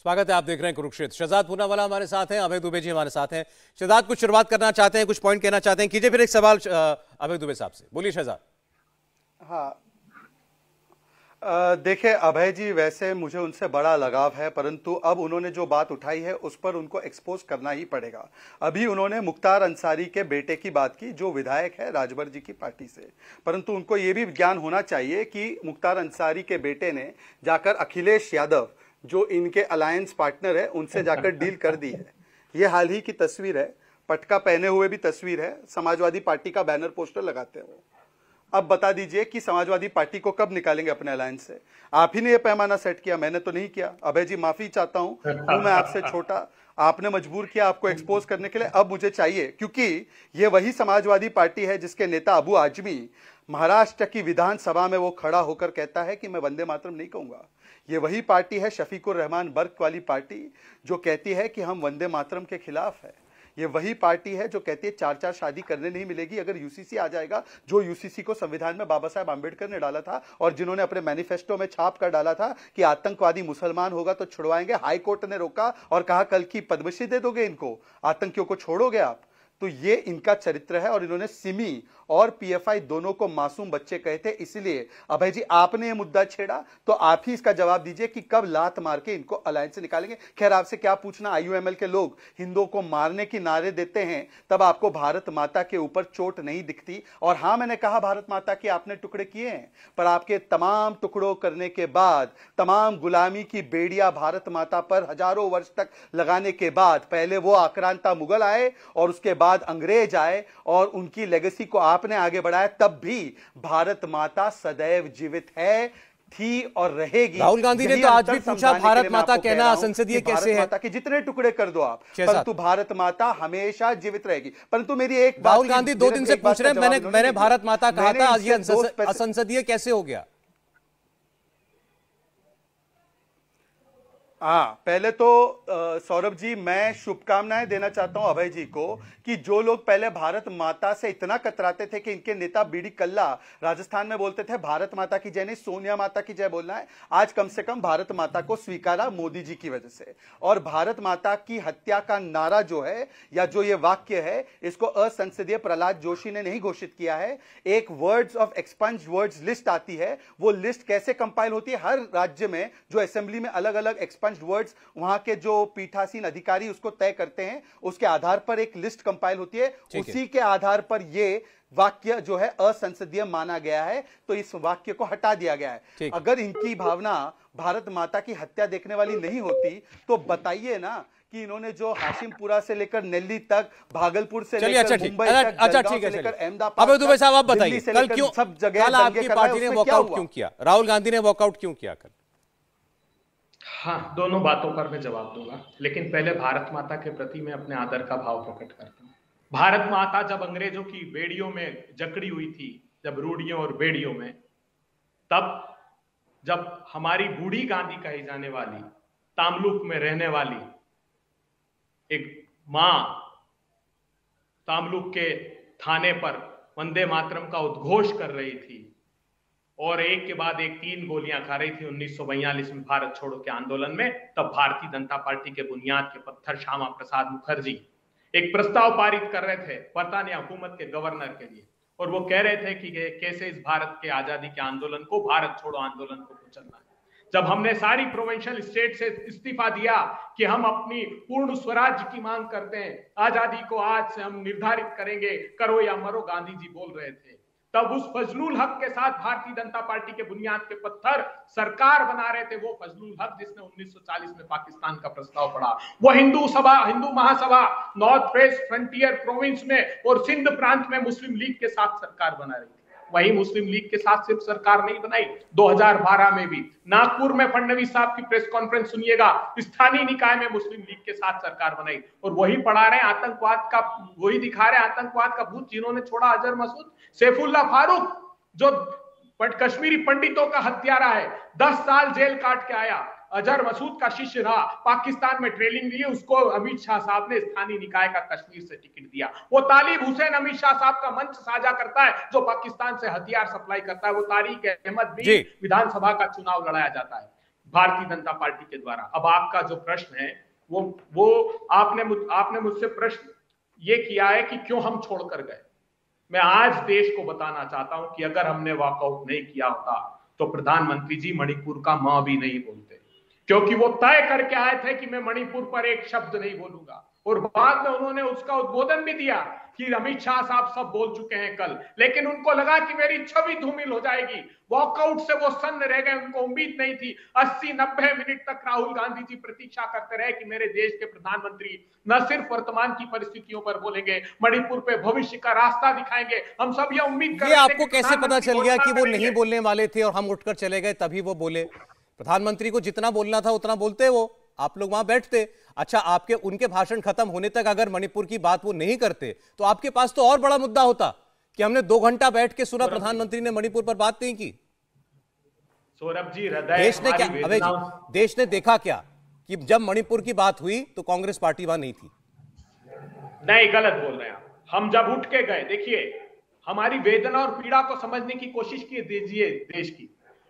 स्वागत है, आप देख रहे हैं कुरुक्षेत्र। शहजाद पूनावाला हमारे साथ हैं, अभय दुबे जी हमारे साथ हैं। शहजाद, कुछ शुरुआत करना चाहते हैं, कुछ पॉइंट कहना चाहते हैं, कीजिए। फिर एक सवाल अभय दुबे साहब से, बोलिए शहजाद। हाँ, देखिए अभय जी, वैसे मुझे उनसे बड़ा लगाव है, परंतु अब उन्होंने जो बात उठाई है उस पर उनको एक्सपोज करना ही पड़ेगा। अभी उन्होंने मुख्तार अंसारी के बेटे की बात की, जो विधायक है राजभर जी की पार्टी से, परंतु उनको ये भी ज्ञान होना चाहिए कि मुख्तार अंसारी के बेटे ने जाकर अखिलेश यादव, जो इनके अलायंस पार्टनर है, उनसे जाकर डील कर दी है। ये हाल ही की तस्वीर है, पटका पहने हुए भी तस्वीर है, समाजवादी पार्टी का बैनर पोस्टर लगाते हैं वो। अब बता दीजिए कि समाजवादी पार्टी को कब निकालेंगे अपने अलायंस से? आप ही ने यह पैमाना सेट किया, मैंने तो नहीं किया। अभय जी, माफी चाहता हूं मैं आपसे छोटा, आपने मजबूर किया आपको एक्सपोज करने के लिए। अब मुझे चाहिए, क्योंकि ये वही समाजवादी पार्टी है जिसके नेता अबू आजमी महाराष्ट्र की विधानसभा में वो खड़ा होकर कहता है कि मैं वंदे मातरम नहीं कहूंगा। ये वही पार्टी है, शफीकुर रहमान बर्क वाली पार्टी, जो कहती है कि हम वंदे मातरम के खिलाफ है। ये वही पार्टी है जो कहती है 4-4 शादी करने नहीं मिलेगी अगर यूसीसी आ जाएगा, जो यूसीसी को संविधान में बाबा साहब आंबेडकर ने डाला था और जिन्होंने अपने मैनिफेस्टो में छाप कर डाला था कि आतंकवादी मुसलमान होगा तो छुड़वाएंगे। हाई कोर्ट ने रोका और कहा कल की पद्मश्री दे दोगे इनको, आतंकियों को छोड़ोगे आप। तो ये इनका चरित्र है और इन्होंने सिमी और पीएफआई दोनों को मासूम बच्चे कहे थे। इसलिए अभय जी आपने ये मुद्दा छेड़ा तो आप ही इसका जवाब दीजिए कि कब लात मार के इनको अलायंस से निकालेंगे। खैर आपसे क्या पूछना, आईयूएमएल के लोग हिंदुओं को मारने की नारे देते हैं तब आपको भारत माता के ऊपर चोट नहीं दिखती। और हां मैंने कहा भारत माता के आपने टुकड़े किए हैं, पर आपके तमाम टुकड़ों करने के बाद, तमाम गुलामी की बेड़ियां भारत माता पर हजारों वर्ष तक लगाने के बाद पहले वो आक्रांता मुगल आए और उसके बाद अंग्रेज आए और उनकी लेगेसी को आपने आगे बढ़ाया, तब भी भारत माता सदैव जीवित है, थी और रहेगी। राहुल गांधी ने तो आज भी पूछा भारत माता कहना असंसदीय कैसे है। माता के जितने टुकड़े कर दो आप, परंतु भारत माता हमेशा जीवित रहेगी। परंतु मेरी एक बात, राहुल गांधी 2 दिन से पूछ रहे हैं, मैंने भारत माता कहा था, आज ये असंसदीय कैसे हो गया? हाँ, पहले तो सौरभ जी मैं शुभकामनाएं देना चाहता हूं अभय जी को कि जो लोग पहले भारत माता से इतना कतराते थे कि इनके नेता बीडी कल्ला राजस्थान में बोलते थे भारत माता की जय नहीं सोनिया माता की जय बोलना है, आज कम से कम भारत माता को स्वीकारा मोदी जी की वजह से। और भारत माता की हत्या का नारा जो है या जो ये वाक्य है, इसको असंसदीय प्रहलाद जोशी ने नहीं घोषित किया है। एक वर्ड्स ऑफ एक्सपंज्ड वर्ड्स लिस्ट आती है, वो लिस्ट कैसे कंपाइल होती है, हर राज्य में जो असेंबली में अलग अलग वर्ड्स वहां के जो पीठासीन अधिकारी उसको तय करते हैं, उसके आधार पर एक लिस्ट कंपाइल होती है, उसी के आधार पर ये वाक्य जो है असंसदीय माना गया है, तो इस वाक्य को हटा दिया गया है। अगर इनकी भावना भारत माता की हत्या देखने वाली नहीं होती तो बताइए ना कि इन्होंने जो हाशिमपुरा से लेकर दिल्ली तक, भागलपुर से लेकर मुंबई तक, जलगांव से लेकर अहमदाबाद, अबे दुबे साहब आप बताइए कल क्यों सब जगह आपकी पार्टी ने वॉकआउट क्यों किया, राहुल गांधी ने वॉकआउट क्यों किया कल? हाँ, दोनों बातों पर मैं जवाब दूंगा, लेकिन पहले भारत माता के प्रति मैं अपने आदर का भाव प्रकट करता हूँ। भारत माता जब अंग्रेजों की बेड़ियों में जकड़ी हुई थी, जब रूढ़ियों और बेड़ियों में, तब जब हमारी बूढ़ी गांधी कही जाने वाली, तामलुक में रहने वाली एक मां तामलुक के थाने पर वंदे मातरम का उद्घोष कर रही थी और एक के बाद एक 3 गोलियां खा रही थी 1942 में भारत छोड़ो के आंदोलन में, तब भारतीय जनता पार्टी के बुनियाद के पत्थर श्यामा प्रसाद मुखर्जी एक प्रस्ताव पारित कर रहे थे बरतानिया हुकूमत के गवर्नर के लिए, और वो कह रहे थे कि कैसे इस भारत के आजादी के आंदोलन को, भारत छोड़ो आंदोलन को कुचलना है। जब हमने सारी प्रोविंशियल स्टेट से इस्तीफा दिया कि हम अपनी पूर्ण स्वराज्य की मांग करते हैं, आजादी को आज से हम निर्धारित करेंगे, करो या मरो, गांधी जी बोल रहे थे, तब उस फजलुल हक के साथ भारतीय जनता पार्टी के बुनियाद के पत्थर सरकार बना रहे थे। वो फजलुल हक जिसने 1940 में पाकिस्तान का प्रस्ताव पढ़ा, वो Hindu Mahasabha north west frontier province में और सिंध प्रांत में मुस्लिम लीग के साथ सरकार बना रही थी। वही मुस्लिम लीग के साथ सिर्फ सरकार नहीं बनाई, 2012 में भी नागपुर में फडणवीस साहब की प्रेस कॉन्फ्रेंस सुनिएगा, स्थानीय निकाय में मुस्लिम लीग के साथ सरकार बनाई, और वही पढ़ा रहे आतंकवाद का, वही दिखा रहे आतंकवाद का भूत जिन्होंने छोड़ा अजहर मसूद, सैफुल्लाह फारूक जो कश्मीरी पंडितों का हत्यारा है, 10 साल जेल काट के आया, अजहर मसूद का शिष्य रहा, पाकिस्तान में ट्रेनिंग ली, उसको अमित शाह साहब ने स्थानीय निकाय का कश्मीर से टिकट दिया। वो तालिब हुसैन अमित शाह साहब का मंच साझा करता है जो पाकिस्तान से हथियार सप्लाई करता है। वो तारिक अहमद भी विधानसभा का चुनाव लड़ाया जाता है भारतीय जनता पार्टी के द्वारा। अब आपका जो प्रश्न है वो आपने मुझसे प्रश्न ये किया है कि क्यों हम छोड़कर गए। मैं आज देश को बताना चाहता हूं कि अगर हमने वॉकआउट नहीं किया होता तो प्रधानमंत्री जी मणिपुर का मां भी नहीं बोलते, क्योंकि वो तय करके आए थे कि मैं मणिपुर पर एक शब्द नहीं बोलूंगा, और बाद में उन्होंने उसका उद्बोधन भी दिया कि अमित शाह साहब सब बोल चुके हैं कल, लेकिन उनको लगा कि मेरी छवि धूमिल हो जाएगी, वॉकआउट से वो सन्न रह गए, उनको उम्मीद नहीं थी। 80-90 मिनट तक राहुल गांधी जी प्रतीक्षा करते रहे कि मेरे देश के प्रधानमंत्री न सिर्फ वर्तमान की परिस्थितियों पर बोलेंगे, मणिपुर पे भविष्य का रास्ता दिखाएंगे। हम सब ये उम्मीद कर रहे थे। आपको कैसे पता चल गया कि वो नहीं बोलने वाले थे और हम उठकर चले गए तभी वो बोले? प्रधानमंत्री को जितना बोलना था उतना बोलते वो, आप लोग वहां बैठते। अच्छा, आपके उनके भाषण खत्म होने तक अगर मणिपुर की बात वो नहीं करते तो आपके पास तो और बड़ा मुद्दा होता कि हमने 2 घंटा बैठ के सुना प्रधानमंत्री ने मणिपुर पर बात नहीं की। सौरभ जी, हृदय देश ने क्या, हमारी अबे वेदनाओं जी, देश ने देखा क्या कि जब मणिपुर की बात हुई तो कांग्रेस पार्टी वहां नहीं थी? नहीं, गलत बोल रहे हैं आप। हम जब उठ के गए, देखिए हमारी वेदना और पीड़ा को समझने की कोशिश की दीजिए। देश की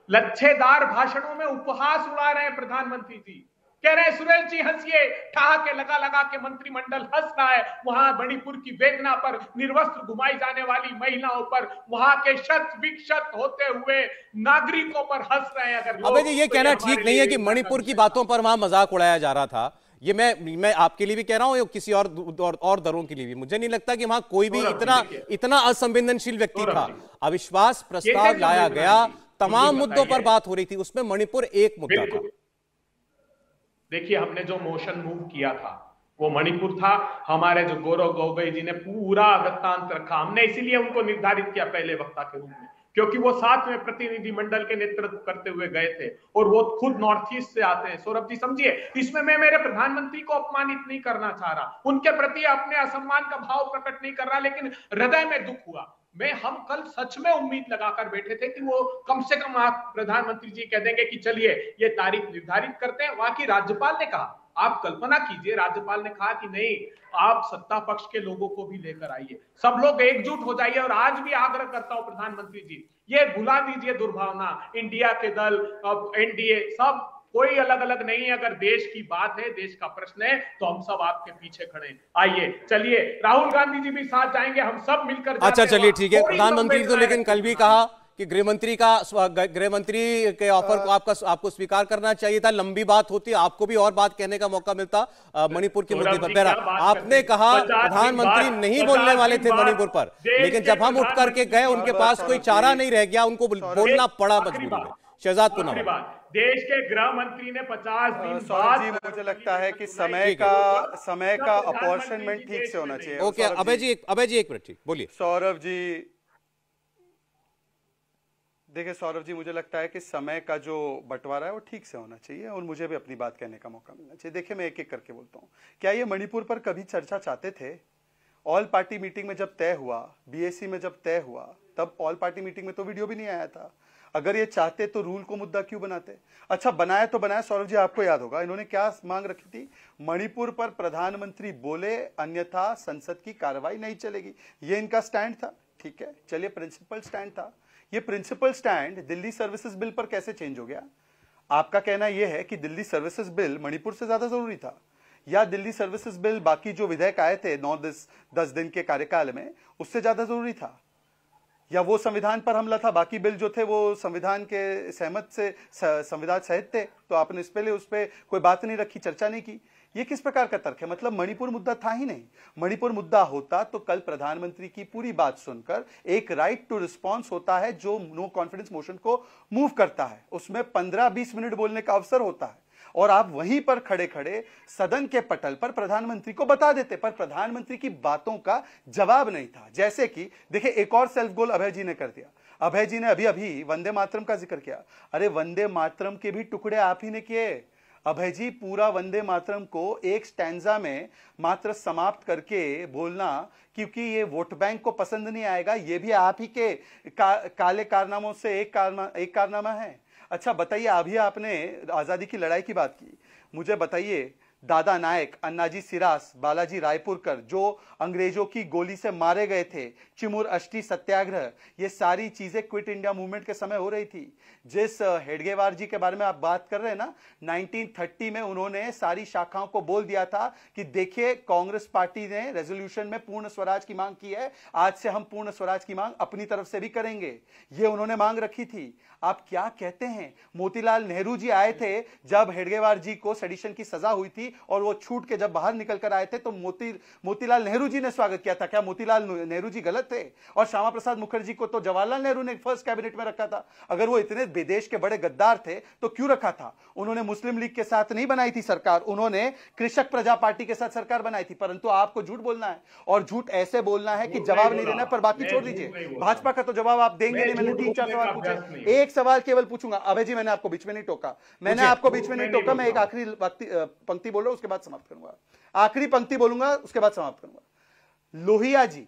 लच्छेदार भाषणों में उपहास उड़ा रहे हैं प्रधानमंत्री जी, कह रहे हैं सुरेश जी हंसिए, ठहाके लगा लगा के मंत्रिमंडल हंस रहा है। वहां मणिपुर की वेदना पर, निर्वस्त्र घुमाई जाने वाली महिलाओं पर, वहां के शत विक्षत होते हुए नागरिकों पर हंस रहे हैं। अगर अबे जी, ये तो कहना हमारे ठीक नहीं है लिए कि मणिपुर की बातों पर वहां मजाक उड़ाया जा रहा था। ये मैं आपके लिए भी कह रहा हूं, किसी और दलों के लिए भी। मुझे नहीं लगता कि वहां कोई भी इतना असंवेदनशील व्यक्ति था। अविश्वास प्रस्ताव लाया गया, तमाम मुद्दों पर बात हो रही थी, उसमें मणिपुर एक मुद्दा था। देखिए, हमने जो मोशन मूव किया था वो मणिपुर था। हमारे जो गौरव गोगोई जी ने पूरा वृत्तांत रखा, हमने इसीलिए उनको निर्धारित किया पहले वक्ता के रूप में, क्योंकि वो साथ में प्रतिनिधिमंडल के नेतृत्व करते हुए गए थे और वो खुद नॉर्थ ईस्ट से आते हैं। सौरभ जी समझिए, इसमें मैं मेरे प्रधानमंत्री को अपमानित नहीं करना चाह रहा, उनके प्रति अपने असम्मान का भाव प्रकट नहीं कर रहा, लेकिन हृदय में दुख हुआ। हम कल सच में उम्मीद लगाकर बैठे थे कि वो कम से कम आप प्रधानमंत्री जी कह देंगे कि चलिए ये तारीख निर्धारित करते हैं। वहां की राज्यपाल ने कहा, आप कल्पना कीजिए, राज्यपाल ने कहा कि नहीं, आप सत्ता पक्ष के लोगों को भी लेकर आइए, सब लोग एकजुट हो जाइए। और आज भी आग्रह करता हूं प्रधानमंत्री जी, ये भुला दीजिए दुर्भावना, इंडिया के दल, अब एनडीए, सब कोई अलग अलग नहीं है। अगर देश की बात है, देश का प्रश्न है, तो हम सब आपके पीछे खड़े हैं। आइए चलिए, राहुल गांधी जी भी साथ जाएंगे, हम सब मिलकर। अच्छा चलिए ठीक है। प्रधानमंत्री तो लेकिन कल भी कहा कि गृह मंत्री के ऑफर को आपको स्वीकार करना चाहिए था। लंबी बात होती, आपको भी और बात कहने का मौका मिलता मणिपुर के मुद्दे पर। आपने कहा प्रधानमंत्री नहीं बोलने वाले थे मणिपुर पर, लेकिन जब हम उठ करके गए उनके पास कोई चारा नहीं रह गया, उनको बोलना पड़ा मजबूरी में। शहजाद पूनम, देश के गृह मंत्री ने 50 दिन बाद, जी मुझे लगता है कि समय का अपॉर्चनमेंट ठीक से होना चाहिए। ओके, अभय जी एक मिनट, ठीक बोलिए। सौरभ जी देखिए, सौरभ जी मुझे लगता है कि समय का जो बंटवारा है वो ठीक से होना चाहिए और मुझे भी अपनी बात कहने का मौका मिलना चाहिए। देखिए, मैं एक एक करके बोलता हूँ। क्या ये मणिपुर पर कभी चर्चा चाहते थे? ऑल पार्टी मीटिंग में जब तय हुआ, बीएससी में जब तय हुआ, तब ऑल पार्टी मीटिंग में तो वीडियो भी नहीं आया था। अगर ये चाहते तो रूल को मुद्दा क्यों बनाते? अच्छा, बनाया तो बनाया। सौरभ जी, आपको याद होगा इन्होंने क्या मांग रखी थी? मणिपुर पर प्रधानमंत्री बोले अन्यथा संसद की कार्रवाई नहीं चलेगी, ये इनका स्टैंड था। ठीक है, चलिए, प्रिंसिपल स्टैंड था। ये principle stand Delhi services bill पर कैसे चेंज हो गया? आपका कहना यह है कि दिल्ली सर्विसेज बिल मणिपुर से ज्यादा जरूरी था, या दिल्ली सर्विसेज बिल बाकी जो विधेयक आए थे 9-10 दिन के कार्यकाल में उससे ज्यादा जरूरी था, या वो संविधान पर हमला था? बाकी बिल जो थे वो संविधान के संविधान सहित थे, तो आपने इस पहले उस पर कोई बात नहीं रखी, चर्चा नहीं की। ये किस प्रकार का तर्क है? मतलब मणिपुर मुद्दा था ही नहीं। मणिपुर मुद्दा होता तो कल प्रधानमंत्री की पूरी बात सुनकर एक राइट टू रिस्पॉन्स होता है जो नो कॉन्फिडेंस मोशन को मूव करता है, उसमें 15-20 मिनट बोलने का अवसर होता है, और आप वहीं पर खड़े खड़े सदन के पटल पर प्रधानमंत्री को बता देते, पर प्रधानमंत्री की बातों का जवाब नहीं था। जैसे कि देखिए, एक और सेल्फ गोल अभय जी ने कर दिया। अभय जी ने अभी वंदे मातरम का जिक्र किया। अरे, वंदे मातरम के भी टुकड़े आप ही ने किए। अभय जी, पूरा वंदे मातरम को एक स्टैंजा में मात्र समाप्त करके बोलना, क्योंकि ये वोट बैंक को पसंद नहीं आएगा, ये भी आप ही के काले कारनामों से एक कारनामा है। अच्छा बताइए, अभी आपने आजादी की लड़ाई की बात की, मुझे बताइए, दादा नायक, अन्नाजी सिरास, बालाजी रायपुरकर जो अंग्रेजों की गोली से मारे गए थे, चिमुर अष्टी सत्याग्रह, ये सारी चीजें क्विट इंडिया मूवमेंट के समय हो रही थी। जिस हेडगेवार जी के बारे में आप बात कर रहे हैं ना, 1930 में उन्होंने सारी शाखाओं को बोल दिया था कि देखिए, कांग्रेस पार्टी ने रेजोल्यूशन में पूर्ण स्वराज की मांग की है, आज से हम पूर्ण स्वराज की मांग अपनी तरफ से भी करेंगे, ये उन्होंने मांग रखी थी। आप क्या कहते हैं? मोतीलाल नेहरू जी आए थे जब हेडगेवार जी को सेडिशन की सजा हुई थी और वो छूट के जब बाहर निकल कर आए थे तो मोतीलाल नेहरू जी ने स्वागत किया था। क्या मोतीलाल नेहरू जी गलत थे? और श्यामा प्रसाद मुखर्जी को तो जवाहरलाल नेहरू ने फर्स्ट कैबिनेट में रखा था। अगर वो इतने विदेश के बड़े गद्दार थे तो क्यों रखा था? उन्होंने मुस्लिम लीग के साथ नहीं बनाई थी सरकार, उन्होंने कृषक प्रजा पार्टी के साथ सरकार बनाई थी। परंतु आपको झूठ बोलना है, और झूठ ऐसे बोलना है कि जवाब नहीं देना, पर बाकी छोड़ दीजिए। भाजपा का तो जवाब आप देंगे नहीं। मैंने 3-4 सवाल पूछे, एक सवाल केवल पूछूंगा। अभय जी, मैंने आपको बीच में नहीं टोका, मैं एक आखिरी पंक्ति बोल रहा हूं, उसके बाद समाप्त करूंगा। आखिरी पंक्ति बोलूंगा, उसके बाद समाप्त करूंगा। लोहिया जी,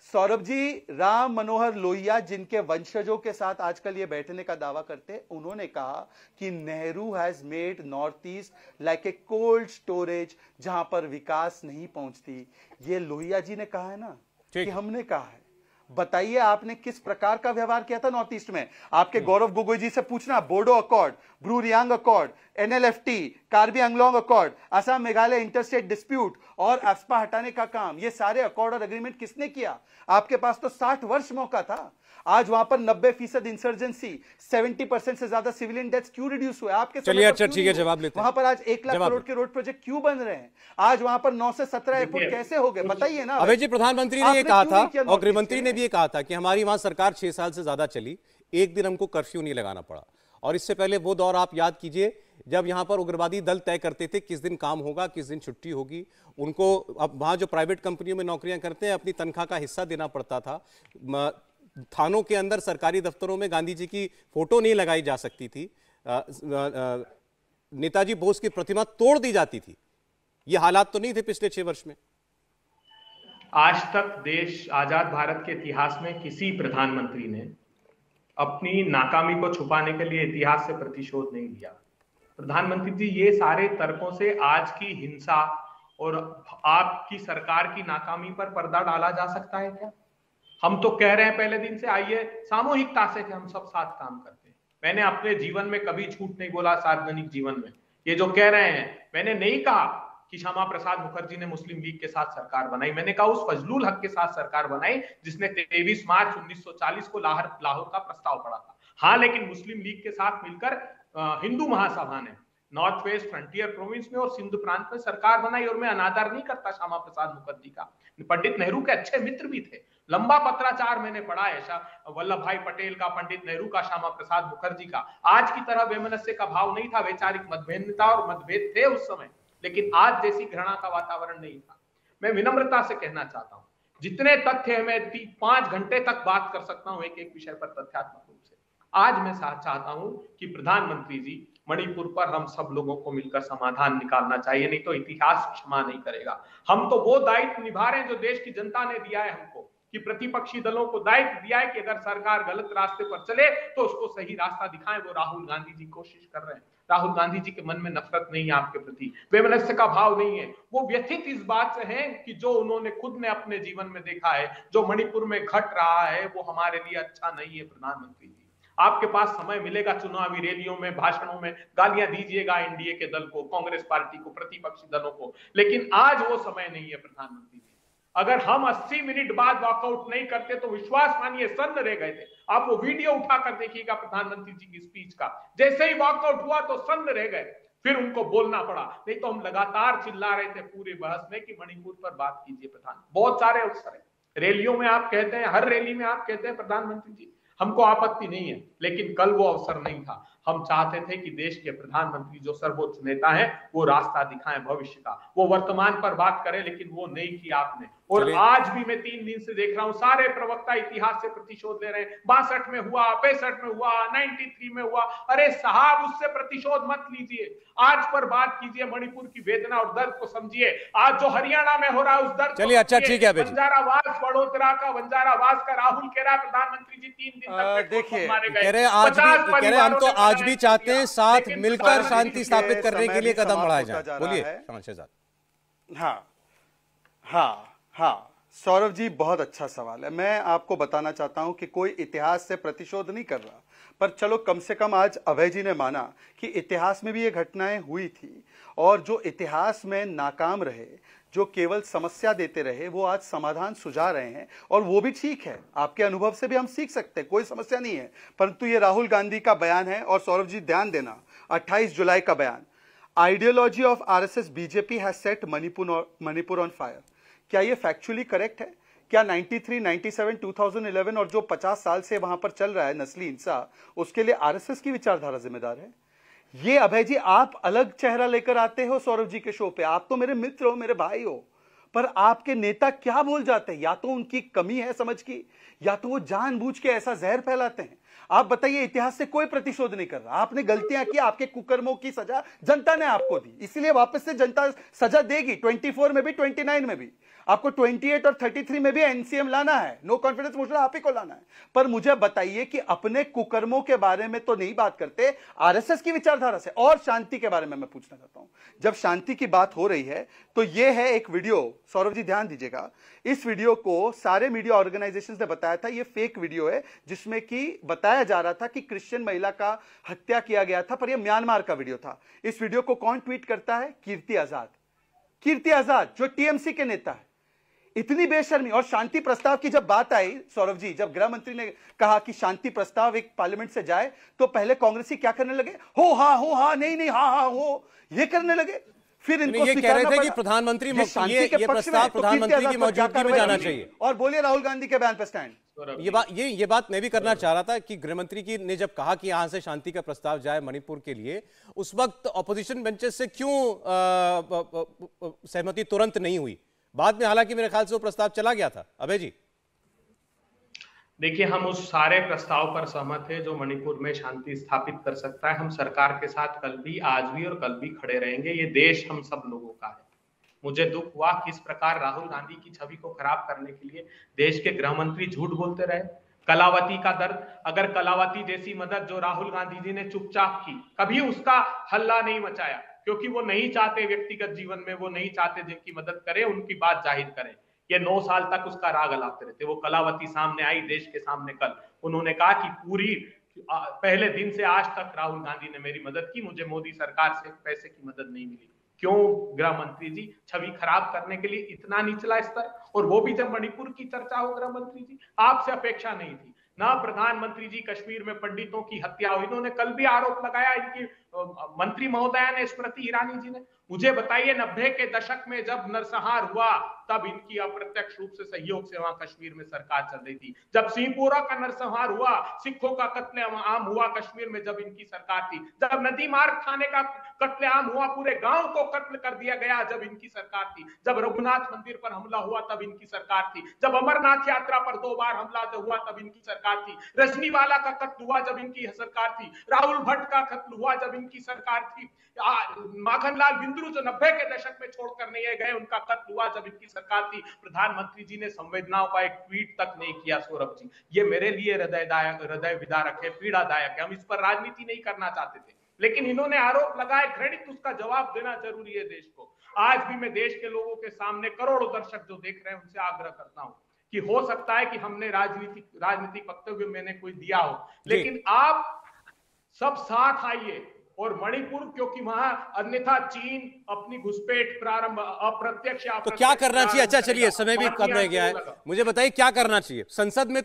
सौरभ जी, राम मनोहर लोहिया जिनके वंशजों के साथ आजकल ये बैठने का दावा करते, उन्होंने कहा कि Nehru has made north east like a cold storage जहां पर विकास नहीं पहुंचती। ये लोहिया जी ने कहा है ना कि हमने कहा है। बताइए आपने किस प्रकार का व्यवहार किया था नॉर्थ ईस्ट में? आपके गौरव गोगोई जी से पूछना, Bodo accord, Bru Reang accord, NLFT, Karbi Anglong accord, Assam Meghalaya interstate dispute और एफ्सपा हटाने का काम, ये सारे अकॉर्ड और एग्रीमेंट किसने किया? आपके पास तो 60 वर्ष मौका था। आज वहां पर 90% इंसर्जेंसी, 70% से ज्यादा सिविलियन डेथ्स क्यों रिड्यूस हुए? आपके चलिए, अच्छा ठीक है, जवाब लेते हैं। वहां पर आज 1 लाख करोड़ के रोड प्रोजेक्ट क्यों बन रहे हैं? आज वहां पर 9 से 17 एयरपोर्ट कैसे हो गए? बताइए ना। अभय जी, प्रधानमंत्री ने ये कहा था और गृहमंत्री ने भी ये कहा था कि हमारी वहां सरकार 6 साल से ज्यादा चली, एक दिन हमको कर्फ्यू नहीं लगाना पड़ा। और इससे पहले वो दौर आप याद कीजिए जब यहां पर उग्रवादी दल तय करते थे किस दिन काम होगा, किस दिन छुट्टी होगी। उनको अब वहां जो प्राइवेट कंपनियों में नौकरियां करते हैं अपनी तनख्वाह का हिस्सा देना पड़ता था। थानों के अंदर, सरकारी दफ्तरों में गांधी जी की फोटो नहीं लगाई जा सकती थी। नेताजी बोस की प्रतिमा तोड़ दी जाती थी। ये हालात तो नहीं थे पिछले 6 वर्ष में। आज तक देश, आजाद भारत के इतिहास में किसी प्रधानमंत्री ने अपनी नाकामी को छुपाने के लिए इतिहास से प्रतिशोध नहीं लिया। प्रधानमंत्री जी, ये सारे तर्कों से आज की हिंसा और आपकी सरकार की नाकामी पर पर्दा डाला जा सकता है क्या? हम तो कह रहे हैं पहले दिन से, आइए सामूहिकता से कि हम सब साथ काम करते हैं। मैंने अपने जीवन में कभी झूठ नहीं बोला, सार्वजनिक जीवन में। ये जो कह रहे हैं, मैंने नहीं कहा कि श्यामा प्रसाद मुखर्जी ने मुस्लिम लीग के साथ सरकार बनाई। मैंने कहा उस फजलुल हक के साथ सरकार बनाई जिसने 23 मार्च 1940 को लाहौर का प्रस्ताव पढ़ा था। हाँ, लेकिन मुस्लिम लीग के साथ मिलकर हिंदू महासभा ने नॉर्थ वेस्ट फ्रंटियर प्रोविंस में और सिंध प्रांत में सरकार बनाई। और मैं अनादर नहीं करता श्यामा प्रसाद मुखर्जी का, पंडित नेहरू के अच्छे मित्र भी थे। लंबा पत्राचार मैंने पढ़ा है वल्लभ भाई पटेल का, पंडित नेहरू का, श्यामा प्रसाद मुखर्जी का। आज की तरह वैमनस्य का भाव नहीं था, वैचारिक मतभेदता और मतभेद थे उस समय, लेकिन आज जैसी घृणा का वातावरण नहीं था। मैं विनम्रता से कहना चाहता हूं, जितने तथ्य है मैं 5 घंटे तक बात कर सकता हूं एक एक विषय पर तथ्यात्मक रूप से। आज मैं चाहता हूं कि प्रधानमंत्री जी, मणिपुर पर हम सब लोगों को मिलकर समाधान निकालना चाहिए, नहीं तो इतिहास क्षमा नहीं करेगा। हम तो वो दायित्व निभा रहे हैं जो देश की जनता ने दिया है हमको, कि प्रतिपक्षी दलों को दायित्व दिया है कि अगर सरकार गलत रास्ते पर चले तो उसको सही रास्ता दिखाएं। वो राहुल गांधी जी कोशिश कर रहे हैं। राहुल गांधी जी के मन में नफरत नहीं है आपके प्रति, वैमनस्य का भाव नहीं है। वो व्यथित इस बात से हैं कि जो उन्होंने खुद ने अपने जीवन में देखा है, जो मणिपुर में घट रहा है, वो हमारे लिए अच्छा नहीं है। प्रधानमंत्री जी, आपके पास समय मिलेगा चुनावी रैलियों में, भाषणों में गालियां दीजिएगा एनडीए के दल को, कांग्रेस पार्टी को, प्रतिपक्षी दलों को, लेकिन आज वो समय नहीं है। प्रधानमंत्री जी, अगर हम 80 मिनट बाद वॉकआउट नहीं करते तो विश्वास मानिए सन्न रह गए थे। आप वो वीडियो उठाकर देखिएगा प्रधानमंत्री जी की स्पीच का, जैसे ही वॉकआउट हुआ तो सन्न रह गए, फिर उनको बोलना पड़ा। नहीं तो हम लगातार चिल्ला रहे थे पूरे बहस में कि मणिपुर पर बात कीजिए। प्रधान, बहुत सारे अवसर है, रैलियों में आप कहते हैं, हर रैली में आप कहते हैं प्रधानमंत्री जी हमको आपत्ति नहीं है, लेकिन कल वो अवसर नहीं था। हम चाहते थे कि देश के प्रधानमंत्री जो सर्वोच्च नेता हैं वो रास्ता दिखाएं भविष्य का, वो वर्तमान पर बात करें, लेकिन वो नहीं किया आपने। और आज भी मैं 3 दिन से देख रहा हूं सारे प्रवक्ता इतिहास से प्रतिशोध ले रहे हैं। 62 में हुआ, 65 में हुआ, 93 में हुआ। अरे साहब, उससे प्रतिशोध मत लीजिए, आज पर बात कीजिए। मणिपुर की वेदना और दर्द को समझिए। आज जो हरियाणा में हो रहा है उस दर्द, चलिए अच्छा ठीक है। बंजारावास, वडोदरा का बंजारावास का राहुल कह रहा है प्रधानमंत्री जी 3 दिन तक देखिए कह रहे हैं हम तो आज भी चाहते हैं साथ मिलकर शांति स्थापित करने के लिए कदम बढ़ाए जाए। बोलिए। हाँ, सौरभ जी, बहुत अच्छा सवाल है। मैं आपको बताना चाहता हूं कि कोई इतिहास से प्रतिशोध नहीं कर रहा, पर चलो कम से कम आज अभय जी ने माना कि इतिहास में भी ये घटनाएं हुई थी, और जो इतिहास में नाकाम रहे, जो केवल समस्या देते रहे, वो आज समाधान सुझा रहे हैं, और वो भी ठीक है। आपके अनुभव से भी हम सीख सकते हैं, कोई समस्या नहीं है। परंतु ये राहुल गांधी का बयान है, और सौरभ जी ध्यान देना, 28 जुलाई का बयान, ideology of RSS BJP has set Manipur on fire. क्या ये फैक्चुअली करेक्ट है? क्या 93, 97, 2011 और जो 50 साल से वहां पर चल रहा है नस्ली हिंसा, उसके लिए आरएसएस की विचारधारा जिम्मेदार है? ये अभय जी, आप अलग चेहरा लेकर आते हो सौरभ जी के शो पे। आप तो मेरे मित्र हो, मेरे भाई हो, पर आपके नेता क्या बोल जाते हैं? या तो उनकी कमी है समझ की, या तो वो जानबूझ के ऐसा जहर फैलाते हैं। आप बताइए, इतिहास से कोई प्रतिशोध नहीं कर रहा। आपने गलतियां की, आपके कुकर्मों की सजा जनता ने आपको दी, इसलिए वापस से जनता सजा देगी। 24 में भी, 29 में भी। आपको 28 और 33 में भी एनसीएम लाना है, नो कॉन्फिडेंस मोशन आप ही को लाना है। पर मुझे बताइए कि अपने कुकर्मों के बारे में तो नहीं बात करते, आरएसएस की विचारधारा से। और शांति के बारे में मैं पूछना चाहता हूं, जब शांति की बात हो रही है तो यह है एक वीडियो, सौरभ जी ध्यान दीजिएगा, इस वीडियो को सारे मीडिया ऑर्गेनाइजेशंस ने बताया था, यह फेक वीडियो है जिसमें कि बताया जा रहा था कि क्रिश्चियन महिला का हत्या किया गया था, पर यह म्यांमार का वीडियो था। इस वीडियो को कौन ट्वीट करता है? कीर्ति आजाद। कीर्ति आजाद जो टीएमसी के नेता है। इतनी बेशर्मी। और शांति प्रस्ताव की जब बात आई, सौरभ जी, जब गृह मंत्री ने कहा कि शांति प्रस्ताव एक पार्लियामेंट से जाए, तो पहले कांग्रेसी क्या करने लगे? हो हाँ, नहीं हाँ हो, ये करने लगे। फिर इनको ये कह रहे थे कि प्रधानमंत्री ये प्रस्ताव प्रधानमंत्री की मौजूदगी में जाना चाहिए। और बोलिए राहुल गांधी के बयान पर स्टैंड। ये बात मैं भी करना चाह रहा था कि गृह मंत्री की ने जब कहा कि यहां से शांति का प्रस्ताव जाए मणिपुर के लिए, उस वक्त ऑपोजिशन बेंचेस से क्यों सहमति तुरंत नहीं हुई? बाद में हालांकि मेरे ख्याल से वो प्रस्ताव चला गया था। अभय जी, देखिए, हम उस सारे प्रस्ताव पर सहमत है जो मणिपुर में शांति स्थापित कर सकता है। हम सरकार के साथ कल भी, आज भी और कल भी खड़े रहेंगे। ये देश हम सब लोगों का है। मुझे दुख हुआ किस प्रकार राहुल गांधी की छवि को खराब करने के लिए देश के गृह मंत्री झूठ बोलते रहे। कलावती का दर्द, अगर कलावती जैसी मदद जो राहुल गांधी जी ने चुपचाप की, कभी उसका हल्ला नहीं मचाया, क्योंकि वो नहीं चाहते व्यक्तिगत जीवन में, वो नहीं चाहते जिनकी मदद करें उनकी बात जाहिर करें। ये 9 साल तक उसका राग अलापते रहते। वो कलावती सामने आई देश के सामने कल, उन्होंने कहा कि पूरी पहले दिन से आज तक राहुल गांधी ने मेरी मदद की, मुझे मोदी सरकार से पैसे की मदद नहीं मिली। क्यों गृह मंत्री जी? छवि खराब करने के लिए इतना निचला स्तर, और वो भी जब मणिपुर की चर्चा हो। गृह मंत्री जी, आपसे अपेक्षा नहीं थी ना। प्रधानमंत्री जी कश्मीर में पंडितों की हत्या हुई, इन्होंने कल भी आरोप लगाया इनकी मंत्री महोदया ने, स्मृति ईरानी जी ने। मुझे बताइए, 90 के दशक में जब नरसंहार हुआ, तब इनकी अप्रत्यक्ष रूप से सहयोग से वहां कश्मीर में सरकार चल रही थी। जब सिंहपुरा का नरसंहार हुआ, सिखों का कत्लेआम हुआ कश्मीर में, जब इनकी सरकार थी। जब नदी मार्ग थाने का कत्लेआम हुआ, पूरे गांव को कत्ल कर दिया गया, जब इनकी सरकार थी। जब रघुनाथ मंदिर पर हमला हुआ, तब इनकी सरकार थी। जब अमरनाथ यात्रा पर 2 बार हमला हुआ, तब इनकी सरकार थी। रजनीवाला का कत्ल हुआ, जब इनकी सरकार थी। राहुल भट्ट का कत्ल हुआ, जब इनकी सरकार थी। माखनलाल बिंद्रू जो 90 के दशक में छोड़कर नहीं गए, उनका कत्ल हुआ जब इनकी सरकार थी। प्रधानमंत्री जी ने संवेदनाओं का एक ट्वीट तक नहीं किया। सौरभ जी, ये मेरे लिए हृदय विदारक है, पीड़ादायक है। हम इस पर राजनीति नहीं करना चाहते थे, लेकिन इन्होंने आरोप लगाए, घृणित, उसका जवाब देना जरूरी है देश को। आज भी मैं देश के लोगों के सामने, करोड़ों दर्शक जो देख रहे हैं, उनसे आग्रह करता हूं कि हो सकता है कि हमने राजनीतिक वक्तव्य मैंने कोई दिया हो, लेकिन आप सब साथ आइए और मणिपुर, क्योंकि वहां अन्यथा चीन अपनी घुसपैठ प्रारंभ अप्रत्यक्ष। तो क्या करना चाहिए? अच्छा चलिए, समय भी कम रह गया है, मुझे बताइए क्या करना चाहिए? संसद में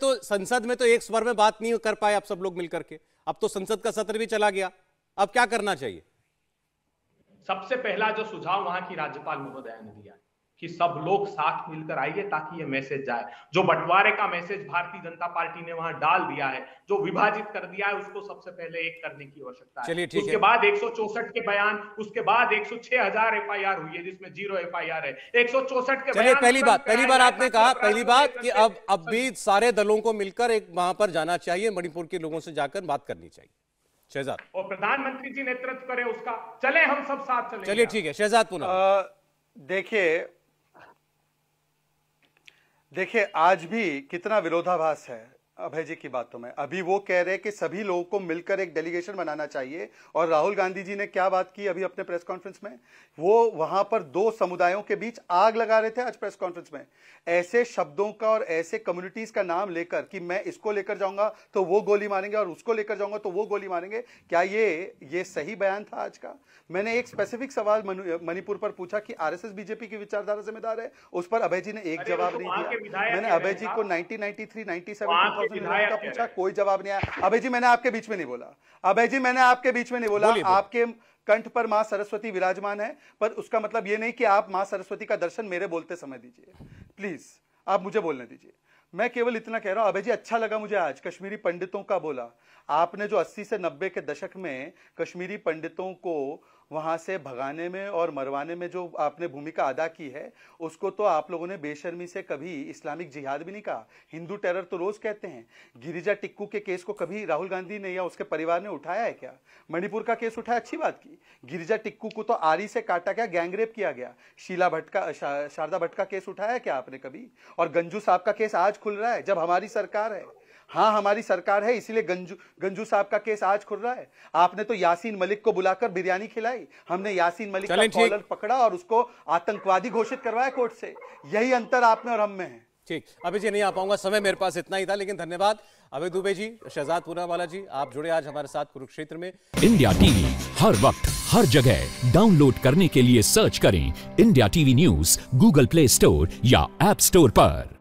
तो एक स्वर में बात नहीं कर पाए आप सब लोग मिलकर के। अब तो संसद का सत्र भी चला गया, अब क्या करना चाहिए? सबसे पहला जो सुझाव वहां की राज्यपाल महोदया ने दिया कि सब लोग साथ मिलकर आइए ताकि ये मैसेज जाए। जो बंटवारे का मैसेज भारतीय जनता पार्टी ने वहां डाल दिया है, जो विभाजित कर दिया है, उसको सबसे पहले एक करने की आवश्यकता है। उसके बाद 164 के बयान, उसके बाद 106,000 एफआईआर हुई है जिसमें 0 एफआईआर है। 164 के चलिए, पहली बार आपने कहा, पहली बात कि अब भी सारे दलों को मिलकर एक वहां पर जाना चाहिए, मणिपुर के लोगों से जाकर बात करनी चाहिए। शहजाद, और प्रधानमंत्री जी नेतृत्व करें उसका, चले हम सब साथ चले। चलिए ठीक है, शहजाद पुनः। देखिए आज भी कितना विरोधाभास है अभय जी की बातों में। अभी वो कह रहे हैं कि सभी लोगों को मिलकर एक डेलीगेशन बनाना चाहिए, और राहुल गांधी जी ने क्या बात की अभी अपने प्रेस कॉन्फ्रेंस में? वो वहां पर 2 समुदायों के बीच आग लगा रहे थे आज प्रेस कॉन्फ्रेंस में, ऐसे शब्दों का और ऐसे कम्युनिटीज का नाम लेकर कि मैं इसको लेकर जाऊंगा तो वो गोली मारेंगे और उसको लेकर जाऊंगा तो वो गोली मारेंगे। क्या ये सही बयान था आज का? मैंने एक स्पेसिफिक सवाल मणिपुर पर पूछा कि आरएसएस बीजेपी की विचारधारा जिम्मेदार है, उस पर अभय जी ने एक जवाब नहीं दिया। मैंने अभय जी को 1993, 97 का पूछा, कोई जवाब नहीं आया। अभय जी, मैंने आपके बीच में नहीं बोला। अभय जी, मैंने आपके बीच में नहीं बोला। आपके कंठ पर मां सरस्वती विराजमान है, पर उसका मतलब यह नहीं कि आप मां सरस्वती का दर्शन मेरे बोलते समय दीजिए। प्लीज आप मुझे बोलने दीजिए। मैं केवल इतना कह रहा हूं, अभय जी अच्छा लगा मुझे आज कश्मीरी पंडितों का बोला आपने, जो 80 से 90 के दशक में कश्मीरी पंडितों को वहां से भगाने में और मरवाने में जो आपने भूमिका अदा की है, उसको तो आप लोगों ने बेशर्मी से कभी इस्लामिक जिहाद भी नहीं कहा, हिंदू टेरर तो रोज कहते हैं। गिरिजा टिक्कू के केस को कभी राहुल गांधी ने या उसके परिवार ने उठाया है क्या? मणिपुर का केस उठाया, अच्छी बात की। गिरिजा टिक्कू को तो आरी से काटा गया, गैंगरेप किया गया। शीला भट्ट का, शारदा भट्ट का केस उठाया क्या आपने कभी? और गंजू साहब का केस आज खुल रहा है जब हमारी सरकार है। हाँ, हमारी सरकार है, इसीलिए गंजू साहब का केस आज खुल रहा है। आपने तो यासीन मलिक को बुलाकर बिरयानी खिलाई, हमने यासीन मलिक का कॉलर पकड़ा और उसको आतंकवादी घोषित करवाया कोर्ट से। यही अंतर आप में और हम में है। ठीक, अभी जी नहीं आ पाऊंगा, समय मेरे पास इतना ही था, लेकिन धन्यवाद अभय दुबे जी, शहजाद पूनावाला जी, आप जुड़े आज हमारे साथ कुरुक्षेत्र में। इंडिया टीवी हर वक्त हर जगह डाउनलोड करने के लिए सर्च करें India TV news Google play store या ऐप स्टोर पर।